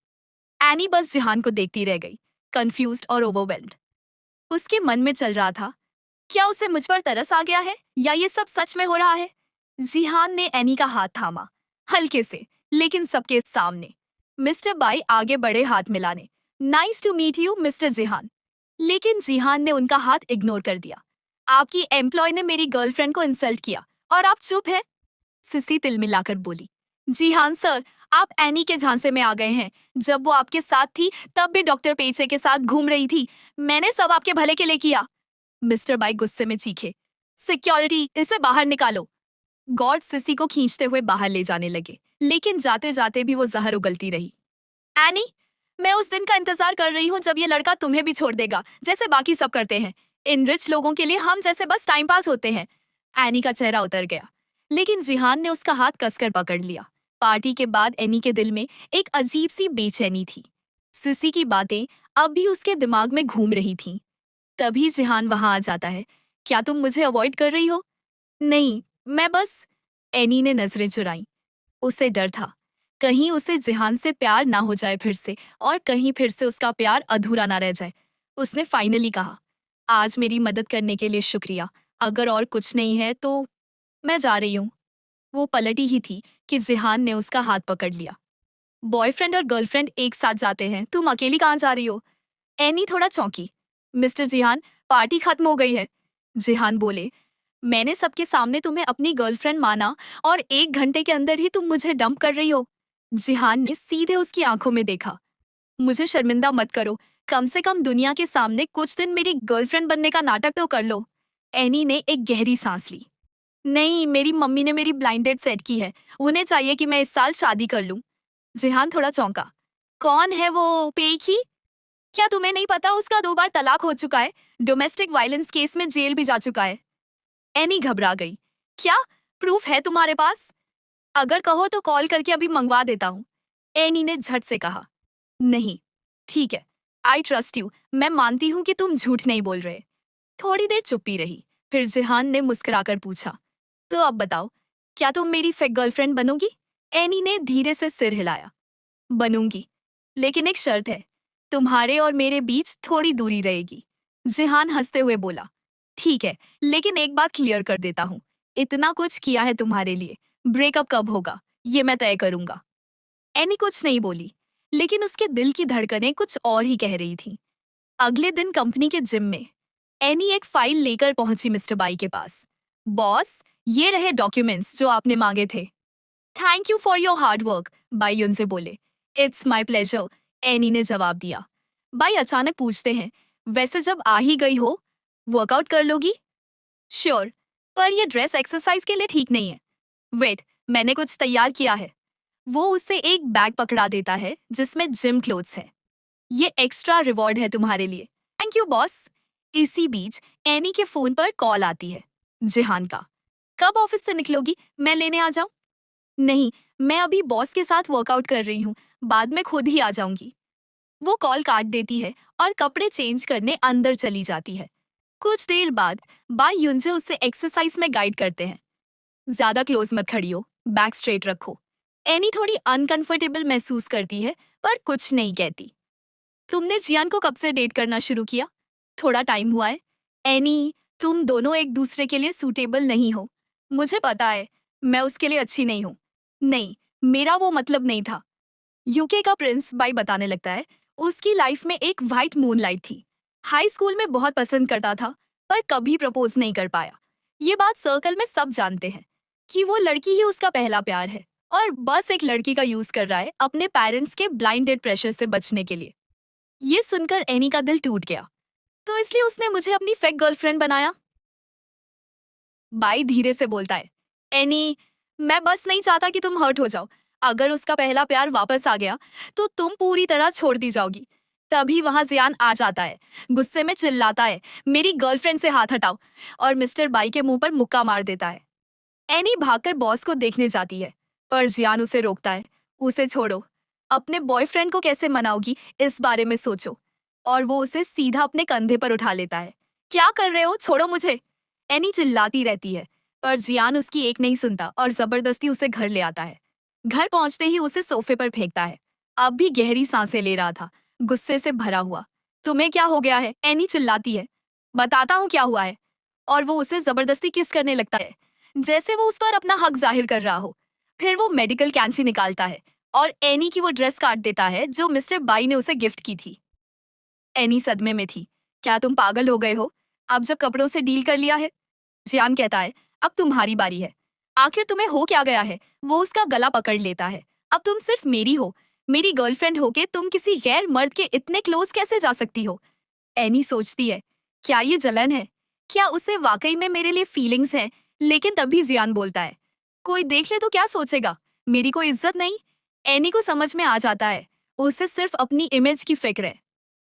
एनी बस जिहान को देखती रह गई, कंफ्यूज्ड और ओवरवेल्म्ड। उसके मन में चल रहा था, क्या उसे मुझ पर तरस आ गया है या ये सब सच में हो रहा है? जिहान ने एनी का हाथ थामा, हल्के से, लेकिन सबके सामने। मिस्टर बाई आगे बढ़े हाथ मिलाने। Nice to meet you mister Jihan. लेकिन जिहान ने उनका हाथ इग्नोर कर दिया। आपकी एम्प्लॉय ने मेरी गर्लफ्रेंड को इंसल्ट किया और आप चुप है? सिसी तिलमिलाकर बोली, जिहान सर, आप एनी के झांसे में आ गए हैं। जब वो आपके साथ थी तब भी डॉक्टर पेचे के साथ घूम रही थी। मैंने सब आपके भले के लिए किया। मिस्टर बाई गुस्से में चीखे, सिक्योरिटी, इसे बाहर निकालो। गॉड सिसी को खींचते हुए बाहर ले जाने लगे, लेकिन जाते जाते भी वो जहर उगलती रही। एनी, मैं उस दिन का इंतजार कर रही हूँ जब ये लड़का तुम्हें भी छोड़ देगा, जैसे बाकी सब करते हैं। इन रिच लोगों के लिए हम जैसे बस टाइम पास होते हैं। एनी का चेहरा उतर गया, लेकिन जिहान ने उसका हाथ कसकर पकड़ लिया। पार्टी के बाद एनी के दिल में एक अजीब सी बेचैनी थी। सिसी की बातें अब भी उसके दिमाग में घूम रही थीं। तभी जिहान वहां आ जाता है। क्या तुम मुझे अवॉइड कर रही हो? नहीं, मैं बस। एनी ने नजरें चुराई। उसे डर था कहीं उसे जिहान से प्यार ना हो जाए फिर से, और कहीं फिर से उसका प्यार अधूरा ना रह जाए। उसने फाइनली कहा, आज मेरी मदद करने के लिए शुक्रिया। अगर और कुछ नहीं है तो मैं जा रही हूँ। वो पलटी ही थी कि जिहान ने उसका हाथ पकड़ लिया। बॉयफ्रेंड और गर्लफ्रेंड एक साथ जाते हैं, तुम अकेली कहाँ जा रही हो? एनी थोड़ा चौंकी। मिस्टर जिहान, पार्टी खत्म हो गई है। जिहान बोले, मैंने सबके सामने तुम्हें अपनी गर्लफ्रेंड माना और 1 घंटे के अंदर ही तुम मुझे डंप कर रही हो। जिहान ने सीधे उसकी आंखों में देखा। मुझे शर्मिंदा मत करो, कम से कम दुनिया के सामने कुछ दिन मेरी गर्लफ्रेंड बनने का नाटक तो कर लो। एनी ने एक गहरी सांस ली। नहीं, मेरी मम्मी ने मेरी ब्लाइंड डेट सेट की है, उन्हें चाहिए कि मैं इस साल शादी कर लूं। जिहान थोड़ा चौंका। कौन है वो पेखी? क्या तुम्हें नहीं पता उसका 2 बार तलाक हो चुका है, डोमेस्टिक वायलेंस केस में जेल भी जा चुका है। एनी घबरा गई। क्या प्रूफ है तुम्हारे पास? अगर कहो तो कॉल करके अभी मंगवा देता हूँ। एनी ने झट से कहा। नहीं, ठीक है, आई ट्रस्ट यू, मैं मानती हूँ कि तुम झूठ नहीं बोल रहे। थोड़ी देर चुप्पी रही, फिर जिहान ने मुस्कुराकर पूछा, तो अब बताओ, क्या तुम मेरी फेक गर्लफ्रेंड बनोगी? एनी ने धीरे से सिर हिलाया। बनूंगी, लेकिन एक शर्त है, तुम्हारे और मेरे बीच थोड़ी दूरी रहेगी। जिहान हंसते हुए बोला, ठीक है, लेकिन एक बात क्लियर कर देता हूँ, इतना कुछ किया है तुम्हारे लिए, ब्रेकअप कब होगा ये मैं तय करूंगा। एनी कुछ नहीं बोली, लेकिन उसके दिल की धड़कनें कुछ और ही कह रही थी। अगले दिन कंपनी के जिम में एनी एक फाइल लेकर पहुंची मिस्टर बाई के पास। बॉस, ये रहे डॉक्यूमेंट्स जो आपने मांगे थे। Thank you for your hard work, by उनसे बोले। इट्स माई प्लेजर, एनी ने जवाब दिया। बाई अचानक पूछते हैं, वैसे जब आ ही गई हो, वर्कआउट कर लोगी? श्योर, पर ये ड्रेस एक्सरसाइज के लिए ठीक नहीं है। वेट, मैंने कुछ तैयार किया है। वो उसे एक बैग पकड़ा देता है जिसमें जिम क्लोथ्स है। ये एक्स्ट्रा रिवॉर्ड है तुम्हारे लिए। Thank you boss. इसी बीच एनी के फोन पर कॉल आती है, जिहान का। कब ऑफिस से निकलोगी, मैं लेने आ जाऊं? नहीं, मैं अभी बॉस के साथ वर्कआउट कर रही हूँ, बाद में खुद ही आ जाऊंगी। वो कॉल काट देती है और कपड़े चेंज करने अंदर चली जाती है। कुछ देर बाद बाई युनजे उसे एक्सरसाइज में गाइड करते हैं। ज्यादा क्लोज मत खड़ी हो, बैक स्ट्रेट रखो। एनी थोड़ी अनकंफर्टेबल महसूस करती है, पर कुछ नहीं कहती। तुमने जियान को कब से डेट करना शुरू किया? थोड़ा टाइम हुआ है। एनी, तुम दोनों एक दूसरे के लिए सूटेबल नहीं हो। मुझे पता है, मैं उसके लिए अच्छी नहीं हूँ। नहीं, मेरा वो मतलब नहीं था। यूके का प्रिंस, बाई बताने लगता है, उसकी लाइफ में एक वाइट मूनलाइट थी। हाई स्कूल में बहुत पसंद करता था, पर कभी प्रपोज नहीं कर पाया। ये बात सर्कल में सब जानते हैं कि वो लड़की ही उसका पहला प्यार है, और बस एक लड़की का यूज कर रहा है अपने पेरेंट्स के ब्लाइंडेड प्रेशर से बचने के लिए। ये सुनकर एनी का दिल टूट गया। तो इसलिए उसने मुझे अपनी फेक गर्लफ्रेंड बनाया? बाई धीरे से बोलता है, एनी, मैं बस नहीं चाहता कि तुम हर्ट हो जाओ। अगर उसका पहला प्यार वापस आ गया तो तुम पूरी तरह छोड़ दी जाओगी। तभी वहां जियान आ जाता है, गुस्से में चिल्लाता है, मेरी गर्लफ्रेंड से हाथ हटाओ, और मिस्टर बाई के मुंह पर मुक्का मार देता है। एनी भागकर बॉस को देखने जाती है, पर जियान उसे रोकता है। उसे छोड़ो, अपने बॉयफ्रेंड को कैसे मनाओगी इस बारे में सोचो। और वो उसे सीधा अपने कंधे पर उठा लेता है। क्या कर रहे हो, छोड़ो मुझे। एनी चिल्लाती रहती है, पर जियान उसकी एक नहीं सुनता और जबरदस्ती उसे घर ले आता है। घर पहुंचते ही उसे सोफे पर फेंकता है। अब भी गहरी सांसें ले रहा था, गुस्से से भरा हुआ। तुम्हें क्या हो गया है, एनी चिल्लाती है। बताता हूँ क्या हुआ है। और वो उसे जबरदस्ती किस करने लगता है, जैसे वो उस पर अपना हक जाहिर कर रहा हो। फिर वो मेडिकल कैंची निकालता है और एनी की वो ड्रेस काट देता है जो मिस्टर बाई ने उसे गिफ्ट की थी। एनी सदमे में थी। क्या तुम पागल हो गए हो? अब जब कपड़ों से डील कर लिया है? जियान कहता है, अब तुम्हारी बारी है। आखिर तुम्हें हो क्या गया है? वो उसका गला पकड़ लेता है। अब तुम सिर्फ मेरी हो, मेरी गर्लफ्रेंड होके तुम किसी गैर मर्द के इतने क्लोज कैसे जा सकती हो? एनी सोचती है, क्या ये जलन है? क्या उसे वाकई में मेरे लिए फीलिंग्स हैं? लेकिन तभी जियान बोलता है, कोई देख ले तो क्या सोचेगा, मेरी कोई इज्जत नहीं। एनी को समझ में आ जाता है, उसे सिर्फ अपनी इमेज की फिक्र है।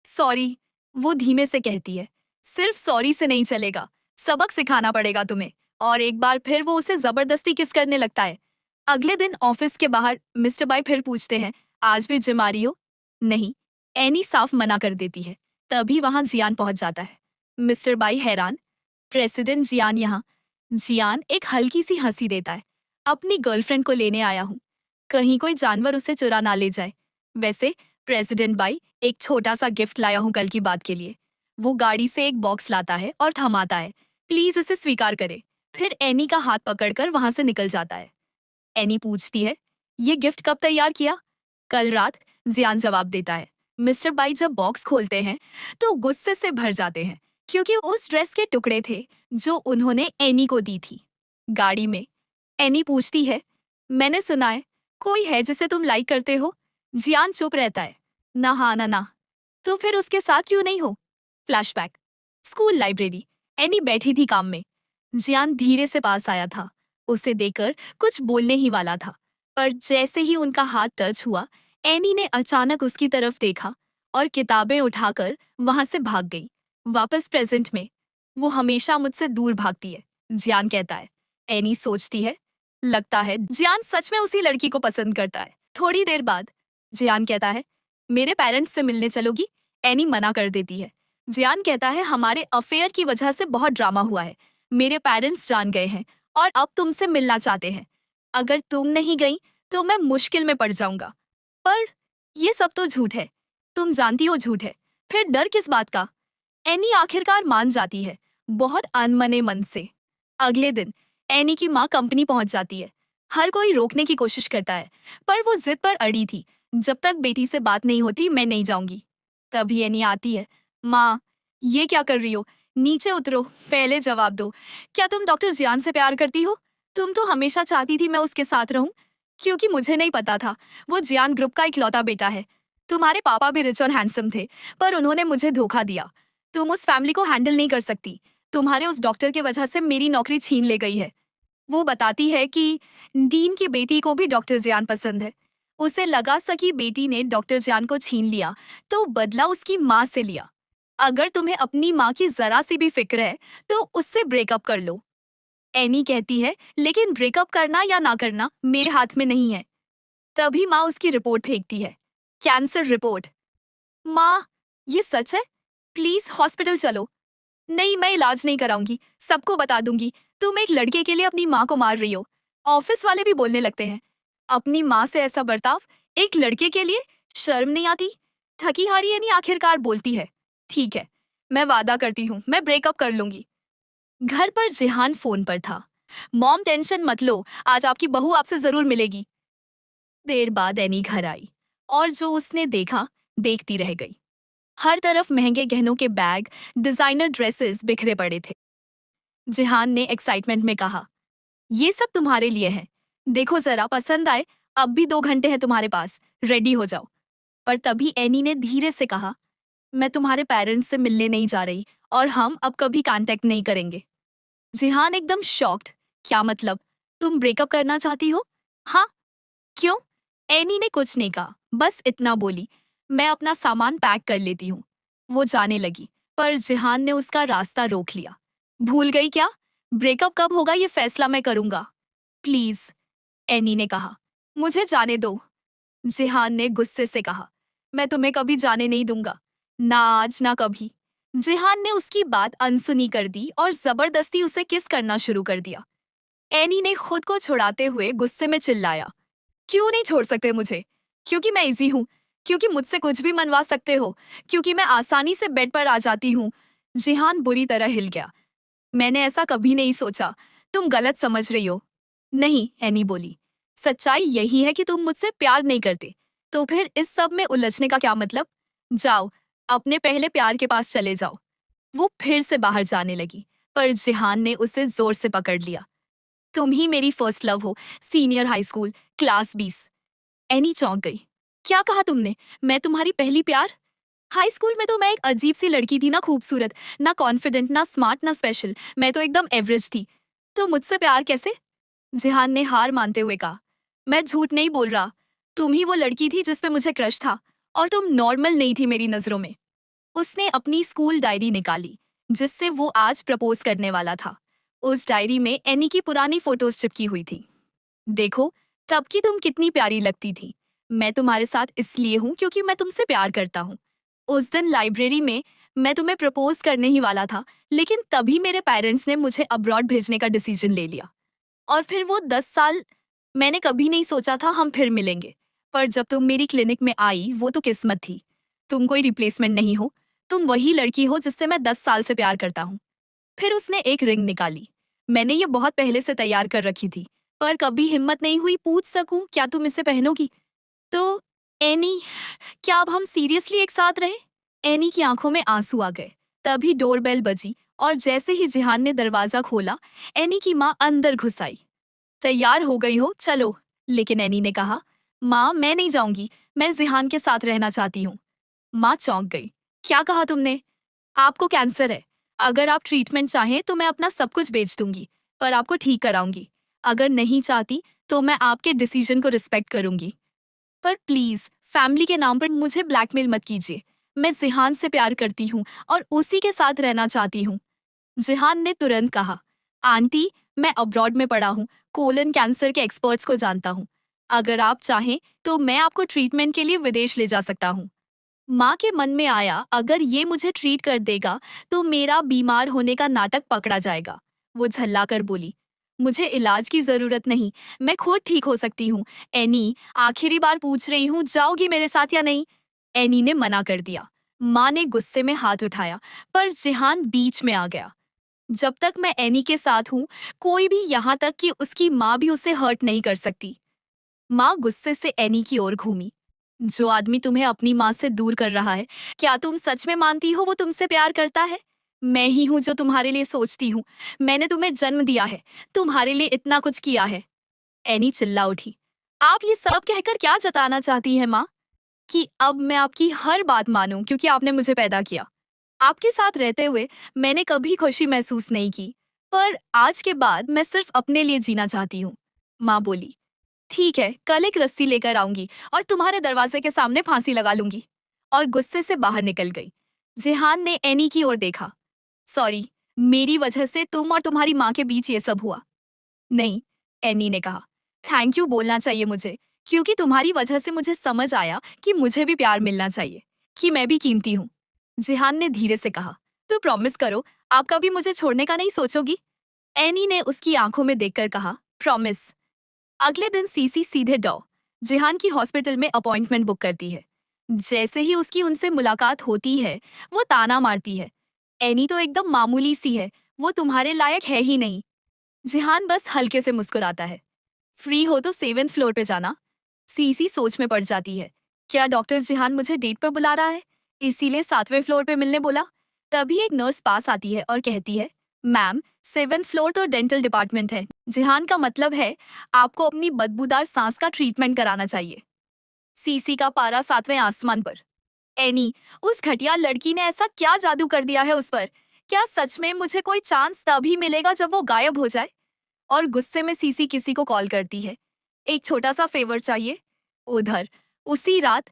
सॉरी, वो धीमे से कहती है, सिर्फ सॉरी से नहीं चलेगा, सबक सिखाना पड़ेगा तुम्हें। और एक बार फिर वो उसे जबरदस्ती किस करने लगता है। अगले दिन ऑफिस के बाहर मिस्टर बाई फिर पूछते हैं, आज भी जिम आ रही हो? नहीं, एनी साफ मना कर देती है। तभी वहां जियान पहुंच जाता है। मिस्टर बाई हैरान, प्रेसिडेंट जियान यहाँ। जियान एक हल्की सी हंसी देता है, अपनी गर्लफ्रेंड को लेने आया हूँ। कहीं कोई जानवर उसे चुरा ना ले जाए। वैसे प्रेसिडेंट बाई, एक छोटा सा गिफ्ट लाया हूँ कल की बात के लिए। वो गाड़ी से एक बॉक्स लाता है और थमाता है। प्लीज इसे स्वीकार करे। फिर एनी का हाथ पकड़कर वहां से निकल जाता है। एनी पूछती है, ये गिफ्ट कब तैयार किया? कल रात, जियान जवाब देता है। मिस्टर बाई जब बॉक्स खोलते हैं तो गुस्से से भर जाते हैं, क्योंकि उस ड्रेस के टुकड़े थे जो उन्होंने एनी को दी थी। गाड़ी में एनी पूछती है, मैंने सुना है कोई है जिसे तुम लाइक करते हो? जियान चुप रहता है। ना, हाँ ना ना। तो फिर उसके साथ क्यों नहीं हो? Flashback, school library. एनी बैठी थी काम में। जियान धीरे से पास आया था। उसे देखकर कुछ बोलने ही वाला था, पर जैसे ही उनका हाथ टच हुआ, एनी ने अचानक उसकी तरफ देखा और किताबें उठाकर वहां से भाग गई, वापस प्रेजेंट में। वो हमेशा मुझसे दूर भागती है, जियान कहता है। एनी सोचती है, लगता है जियान सच में उसी लड़की को पसंद करता है। थोड़ी देर बाद जियान कहता है, मेरे पेरेंट्स से मिलने चलोगी? एनी मना कर देती है। जियान कहता है, हमारे अफेयर की वजह से बहुत ड्रामा हुआ है। मेरे पेरेंट्स जान गए हैं और अब तुमसे मिलना चाहते हैं। अगर तुम नहीं गई तो मैं मुश्किल में पड़ जाऊंगा। पर ये सब तो झूठ है। तुम जानती हो झूठ है, फिर डर किस बात का? एनी आखिरकार मान जाती है, बहुत अनमने मन से। अगले दिन एनी की माँ कंपनी पहुंच जाती है। हर कोई रोकने की कोशिश करता है, पर वो जिद पर अड़ी थी। जब तक बेटी से बात नहीं होती मैं नहीं जाऊंगी। तभी एनी आती है। माँ, ये क्या कर रही हो? नीचे उतरो, पहले जवाब दो। क्या तुम डॉक्टर जियान से प्यार करती हो? तुम तो हमेशा चाहती थी मैं उसके साथ रहूं। क्योंकि मुझे नहीं पता था वो जियान ग्रुप का इकलौता बेटा है। तुम्हारे पापा भी रिच और हैंडसम थे, पर उन्होंने मुझे धोखा दिया। तुम उस फैमिली को हैंडल नहीं कर सकती। तुम्हारे उस डॉक्टर की वजह से मेरी नौकरी छीन ले गई है। वो बताती है कि डीन की बेटी को भी डॉक्टर जियान पसंद है। उसे लगा सकी बेटी ने डॉक्टर जियान को छीन लिया तो बदला उसकी माँ से लिया। अगर तुम्हें अपनी माँ की जरा सी भी फिक्र है तो उससे ब्रेकअप कर लो। एनी कहती है, लेकिन ब्रेकअप करना या ना करना मेरे हाथ में नहीं है। तभी माँ उसकी रिपोर्ट फेंकती है, कैंसर रिपोर्ट। माँ, ये सच है? प्लीज हॉस्पिटल चलो। नहीं, मैं इलाज नहीं कराऊंगी, सबको बता दूंगी तुम एक लड़के के लिए अपनी माँ को मार रही हो। ऑफिस वाले भी बोलने लगते हैं। अपनी माँ से ऐसा बर्ताव एक लड़के के लिए, शर्म नहीं आती? थकी हारी यानी आखिरकार बोलती है, ठीक है, मैं वादा करती हूँ मैं ब्रेकअप कर लूंगी। घर पर जिहान फोन पर था। मॉम, टेंशन मत लो, आज आपकी बहू आपसे जरूर मिलेगी। देर बाद एनी घर आई और जो उसने देखा, देखती रह गई। हर तरफ महंगे गहनों के बैग, डिजाइनर ड्रेसेस बिखरे पड़े थे। जिहान ने एक्साइटमेंट में कहा, ये सब तुम्हारे लिए है, देखो जरा, पसंद आए? अब भी 2 घंटे हैं तुम्हारे पास, रेडी हो जाओ। पर तभी एनी ने धीरे से कहा, मैं तुम्हारे पेरेंट्स से मिलने नहीं जा रही और हम अब कभी कांटेक्ट नहीं करेंगे। जिहान एकदम शॉक्ड, क्या मतलब? तुम ब्रेकअप करना चाहती हो? हाँ, क्यों? एनी ने कुछ नहीं कहा, बस इतना बोली, मैं अपना सामान पैक कर लेती हूँ। वो जाने लगी, पर जिहान ने उसका रास्ता रोक लिया। भूल गई क्या? ब्रेकअप कब होगा ये फैसला मैं करूंगा। प्लीज, एनी ने कहा, मुझे जाने दो। जिहान ने गुस्से से कहा, मैं तुम्हें कभी जाने नहीं दूंगा, ना आज ना कभी। जिहान ने उसकी बात अनसुनी कर दी और जबरदस्ती उसे किस करना शुरू कर दिया। एनी ने खुद को छुड़ाते हुए गुस्से में चिल्लाया, क्यों नहीं छोड़ सकते मुझे? क्योंकि मैं इजी हूँ, क्योंकि मुझसे कुछ भी मनवा सकते हो, क्योंकि मैं आसानी से बेड पर आ जाती हूँ। जिहान बुरी तरह हिल गया। मैंने ऐसा कभी नहीं सोचा, तुम गलत समझ रही हो। नहीं, एनी बोली, सच्चाई यही है कि तुम मुझसे प्यार नहीं करते। तो फिर इस सब में उलझने का क्या मतलब? जाओ, अपने पहले प्यार के पास चले जाओ। वो फिर से बाहर जाने लगी, पर जिहान ने उसे जोर से पकड़ लिया। तुम ही मेरी फर्स्ट लव हो, senior high school, class 20। Any चौंक गई। क्या कहा तुमने? मैं तुम्हारी पहली प्यार? हाई स्कूल में तो मैं एक अजीब सी लड़की थी, ना खूबसूरत, ना कॉन्फिडेंट, ना स्मार्ट, ना स्पेशल। मैं तो एकदम एवरेज थी। तो मुझसे प्यार कैसे? जिहान ने हार मानते हुए कहा, मैं झूठ नहीं बोल रहा। तुम ही वो लड़की थी जिसपे मुझे क्रश था, और तुम नॉर्मल नहीं थी मेरी नजरों में। उसने अपनी स्कूल डायरी निकाली, जिससे वो आज प्रपोज करने वाला था। उस डायरी में एनी की पुरानी फोटोज चिपकी हुई थी। देखो, तब की तुम कितनी प्यारी लगती थी। मैं तुम्हारे साथ इसलिए हूँ क्योंकि मैं तुमसे प्यार करता हूँ। उस दिन लाइब्रेरी में मैं तुम्हें प्रपोज करने ही वाला था, लेकिन तभी मेरे पेरेंट्स ने मुझे अब्रॉड भेजने का डिसीजन ले लिया। और फिर वो 10 साल मैंने कभी नहीं सोचा था हम फिर मिलेंगे, पर जब तुम मेरी क्लिनिक में आई वो तो किस्मत थी। तुम कोई रिप्लेसमेंट नहीं हो, तुम वही लड़की हो जिससे मैं 10 साल से प्यार करता हूँ। फिर उसने एक रिंग निकाली। मैंने ये बहुत पहले से तैयार कर रखी थी, पर कभी हिम्मत नहीं हुई पूछ सकूं क्या तुम इसे पहनोगी। तो एनी, क्या अब हम सीरियसली एक साथ रहे? एनी की आंखों में आंसू आ गए। तभी डोरबेल बजी और जैसे ही जिहान ने दरवाजा खोला, एनी की माँ अंदर घुस आई। तैयार हो गई हो, चलो। लेकिन एनी ने कहा, माँ मैं नहीं जाऊंगी, मैं जिहान के साथ रहना चाहती हूँ। माँ चौंक गई। क्या कहा तुमने? आपको कैंसर है। अगर आप ट्रीटमेंट चाहें तो मैं अपना सब कुछ बेच दूंगी, पर आपको ठीक कराऊंगी। अगर नहीं चाहती तो मैं आपके डिसीजन को रिस्पेक्ट करूंगी, पर प्लीज फैमिली के नाम पर मुझे ब्लैकमेल मत कीजिए। मैं जिहान से प्यार करती हूँ और उसी के साथ रहना चाहती हूँ। जिहान ने तुरंत कहा, आंटी मैं अब्रॉड में पढ़ा हूँ, कोलन कैंसर के एक्सपर्ट्स को जानता हूँ। अगर आप चाहें तो मैं आपको ट्रीटमेंट के लिए विदेश ले जा सकता हूँ। माँ के मन में आया, अगर ये मुझे ट्रीट कर देगा तो मेरा बीमार होने का नाटक पकड़ा जाएगा। वो झल्लाकर बोली, मुझे इलाज की जरूरत नहीं, मैं खुद ठीक हो सकती हूँ। एनी, आखिरी बार पूछ रही हूँ, जाओगी मेरे साथ या नहीं? एनी ने मना कर दिया। माँ ने गुस्से में हाथ उठाया, पर जिहान बीच में आ गया। जब तक मैं एनी के साथ हूँ, कोई भी, यहाँ तक कि उसकी माँ भी उसे हर्ट नहीं कर सकती। माँ गुस्से से एनी की ओर घूमी। जो आदमी तुम्हें अपनी माँ से दूर कर रहा है, क्या तुम सच में मानती हो वो तुमसे प्यार करता है? मैं ही हूँ जो तुम्हारे लिए सोचती हूँ। मैंने तुम्हें जन्म दिया है, तुम्हारे लिए इतना कुछ किया है। एनी चिल्ला उठी। आप ये सब कहकर क्या जताना चाहती हैं माँ? कि अब मैं आपकी हर बात मानूं क्योंकि आपने मुझे पैदा किया। आपके साथ रहते हुए मैंने कभी खुशी महसूस नहीं की, पर आज के बाद मैं सिर्फ अपने लिए जीना चाहती हूँ। माँ बोली, ठीक है, कल एक रस्सी लेकर आऊंगी और तुम्हारे दरवाजे के सामने फांसी लगा लूंगी। और गुस्से से बाहर निकल गई। जिहान ने एनी की ओर देखा। सॉरी, मेरी वजह से तुम और तुम्हारी माँ के बीच ये सब हुआ। नहीं, एनी ने कहा, थैंक यू बोलना चाहिए मुझे, क्योंकि तुम्हारी वजह से मुझे समझ आया कि मुझे भी प्यार मिलना चाहिए, कि मैं भी कीमती हूँ। जिहान ने धीरे से कहा, तो प्रॉमिस करो, आप कभी मुझे छोड़ने का नहीं सोचोगी? एनी ने उसकी आंखों में देखकर कहा, प्रॉमिस। अगले दिन सीसी सीधे डॉ जिहान की हॉस्पिटल में अपॉइंटमेंट बुक करती है। जैसे ही उसकी उनसे मुलाकात होती है, वो ताना मारती है, एनी तो एकदम मामूली सी है, वो तुम्हारे लायक है ही नहीं। जिहान बस हल्के से मुस्कुराता है। फ्री हो तो 7th फ्लोर पे जाना। सीसी सोच में पड़ जाती है। क्या डॉक्टर जिहान मुझे डेट पर बुला रहा है, इसीलिए 7वें फ्लोर पे मिलने बोला? तभी एक नर्स पास आती है और कहती है, मैम 7th फ्लोर तो डेंटल डिपार्टमेंट है। जिहान का मतलब है आपको अपनी बदबूदार सांस का ट्रीटमेंट कराना चाहिए। सीसी का पारा 7वें आसमान पर। एनी, उस घटिया लड़की ने ऐसा क्या जादू कर दिया है उस पर? क्या सच में मुझे कोई चांस तभी मिलेगा जब वो गायब हो जाए? और गुस्से में सीसी किसी को कॉल करती है, एक छोटा सा फेवर चाहिए। उधर उसी रात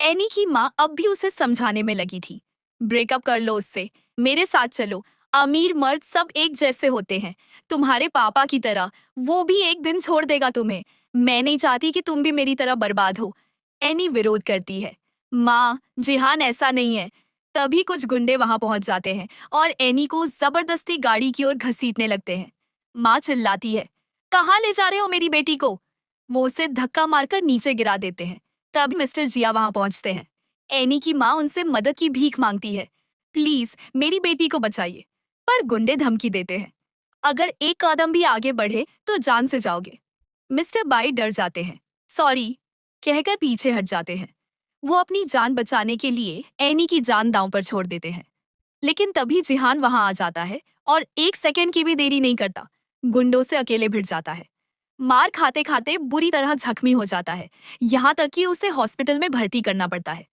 एनी की माँ अब भी उसे समझाने में लगी थी, ब्रेकअप कर लो उससे, मेरे साथ चलो। अमीर मर्द सब एक जैसे होते हैं, तुम्हारे पापा की तरह। वो भी एक दिन छोड़ देगा तुम्हें। मैं नहीं चाहती कि तुम भी मेरी तरह बर्बाद हो। एनी विरोध करती है, माँ जिहान ऐसा नहीं है। तभी कुछ गुंडे वहां पहुंच जाते हैं और एनी को जबरदस्ती गाड़ी की ओर घसीटने लगते हैं। माँ चिल्लाती है, कहाँ ले जा रहे हो मेरी बेटी को? वो उसे धक्का मारकर नीचे गिरा देते हैं। तभी मिस्टर जिया वहां पहुंचते हैं। एनी की माँ उनसे मदद की भीख मांगती है, प्लीज मेरी बेटी को बचाइए। पर गुंडे धमकी देते हैं, अगर एक कदम भी आगे बढ़े तो जान से जाओगे। मिस्टर बाई डर जाते हैं, सॉरी कहकर पीछे हट जाते हैं। वो अपनी जान बचाने के लिए एनी की जान दांव पर छोड़ देते हैं। लेकिन तभी जिहान वहां आ जाता है और एक सेकंड की भी देरी नहीं करता, गुंडों से अकेले भिड़ जाता है। मार खाते खाते बुरी तरह जख्मी हो जाता है, यहाँ तक कि उसे हॉस्पिटल में भर्ती करना पड़ता है।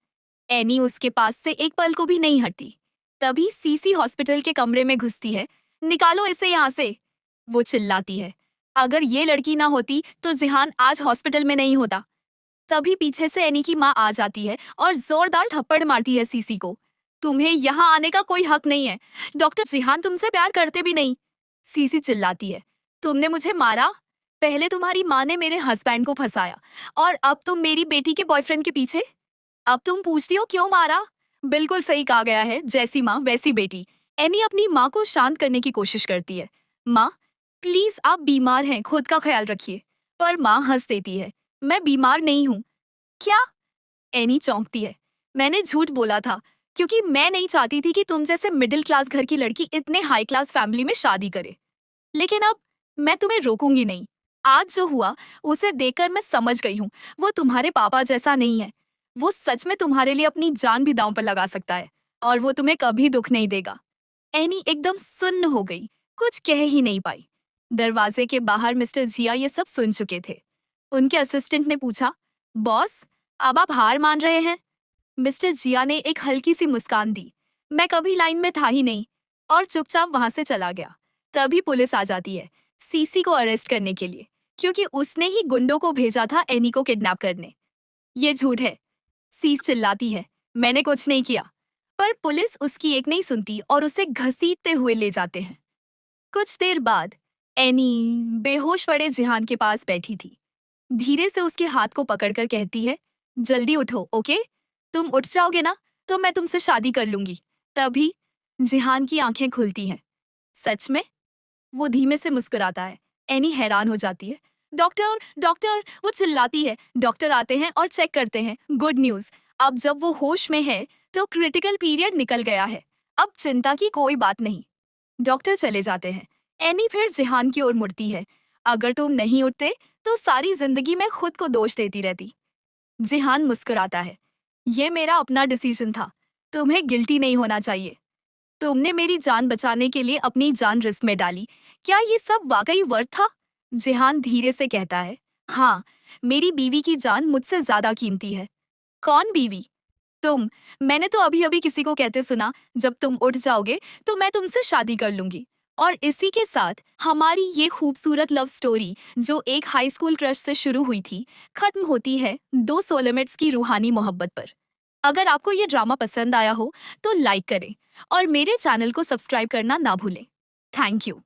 एनी उसके पास से एक पल को भी नहीं हटती। तभी सीसी हॉस्पिटल के कमरे में घुसती है, निकालो इसे यहाँ से। वो चिल्लाती है, अगर ये लड़की ना होती तो जिहान आज हॉस्पिटल में नहीं होता। तभी पीछे से एनी की माँ आ जाती है और जोरदार थप्पड़ मारती है सीसी को। तुम्हें यहाँ आने का कोई हक नहीं है, डॉक्टर जिहान तुमसे प्यार करते भी नहीं। सीसी चिल्लाती है, तुमने मुझे मारा? पहले तुम्हारी माँ ने मेरे हस्बैंड को फंसाया और अब तुम मेरी बेटी के बॉयफ्रेंड के पीछे। अब तुम पूछती हो क्यों मारा? बिल्कुल सही कहा गया है, जैसी माँ वैसी बेटी। एनी अपनी माँ को शांत करने की कोशिश करती है, माँ प्लीज आप बीमार हैं, खुद का ख्याल रखिए। पर माँ हंस देती है। मैं बीमार नहीं हूँ। क्या? एनी चौंकती है। मैंने झूठ बोला था क्योंकि मैं नहीं चाहती थी कि तुम जैसे मिडिल क्लास घर की लड़की इतने हाई क्लास फैमिली में शादी करे। लेकिन अब मैं तुम्हें रोकूंगी नहीं। आज जो हुआ उसे देखकर मैं समझ गई हूँ, वो तुम्हारे पापा जैसा नहीं है। वो सच में तुम्हारे लिए अपनी जान भी दांव पर लगा सकता है और वो तुम्हें कभी दुख नहीं देगा। एनी एकदम सुन्न हो गई, कुछ कह ही नहीं पाई। दरवाजे के बाहर मिस्टर जिया ये सब सुन चुके थे। उनके असिस्टेंट ने पूछा, बॉस, अब आप हार मान रहे हैं? मिस्टर जिया ने एक हल्की सी मुस्कान दी। मैं कभी लाइन में था ही नहीं, और चुपचाप वहां से चला गया। तभी पुलिस आ जाती है सीसी को अरेस्ट करने के लिए, क्योंकि उसने ही गुंडों को भेजा था एनी को किडनैप करने। ये झूठ है, सीस चिल्लाती है। मैंने कुछ नहीं किया। पर पुलिस उसकी एक नहीं सुनती और उसे घसीटते हुए ले जाते हैं। कुछ देर बाद एनी बेहोश पड़े जिहान के पास बैठी थी। धीरे से उसके हाथ को पकड़कर कहती है, जल्दी उठो, ओके? तुम उठ जाओगे ना तो मैं तुमसे शादी कर लूंगी। तभी जिहान की आंखें खुलती हैं। सच में? वो धीमे से मुस्कुराता है। एनी हैरान हो जाती है। डॉक्टर, डॉक्टर, वो चिल्लाती है। डॉक्टर आते हैं और चेक करते हैं। गुड न्यूज, अब जब वो होश में है तो क्रिटिकल पीरियड निकल गया है। अब चिंता की कोई बात नहीं। डॉक्टर चले जाते हैं। एनी फिर जिहान की ओर मुड़ती है। अगर तुम नहीं उठते तो सारी जिंदगी मैं खुद को दोष देती रहती। जिहान मुस्कुराता है। ये मेरा अपना डिसीजन था। तुम्हें गिल्टी नहीं होना चाहिए। तुमने मेरी जान बचाने के लिए अपनी जान रिस्क में डाली। क्या ये सब वाकई वर्थ था? जिहान धीरे से कहता है, हाँ, मेरी बीवी की जान मुझसे ज्यादा कीमती है। कौन बीवी? तुम। मैंने तो अभी अभी किसी को कहते सुना, जब तुम उठ जाओगे तो मैं तुमसे शादी कर लूंगी। और इसी के साथ हमारी ये खूबसूरत लव स्टोरी, जो एक हाई स्कूल क्रश से शुरू हुई थी, खत्म होती है दो सोलमेट्स की रूहानी मोहब्बत पर। अगर आपको ये ड्रामा पसंद आया हो तो लाइक करें और मेरे चैनल को सब्सक्राइब करना ना भूलें। Thank you.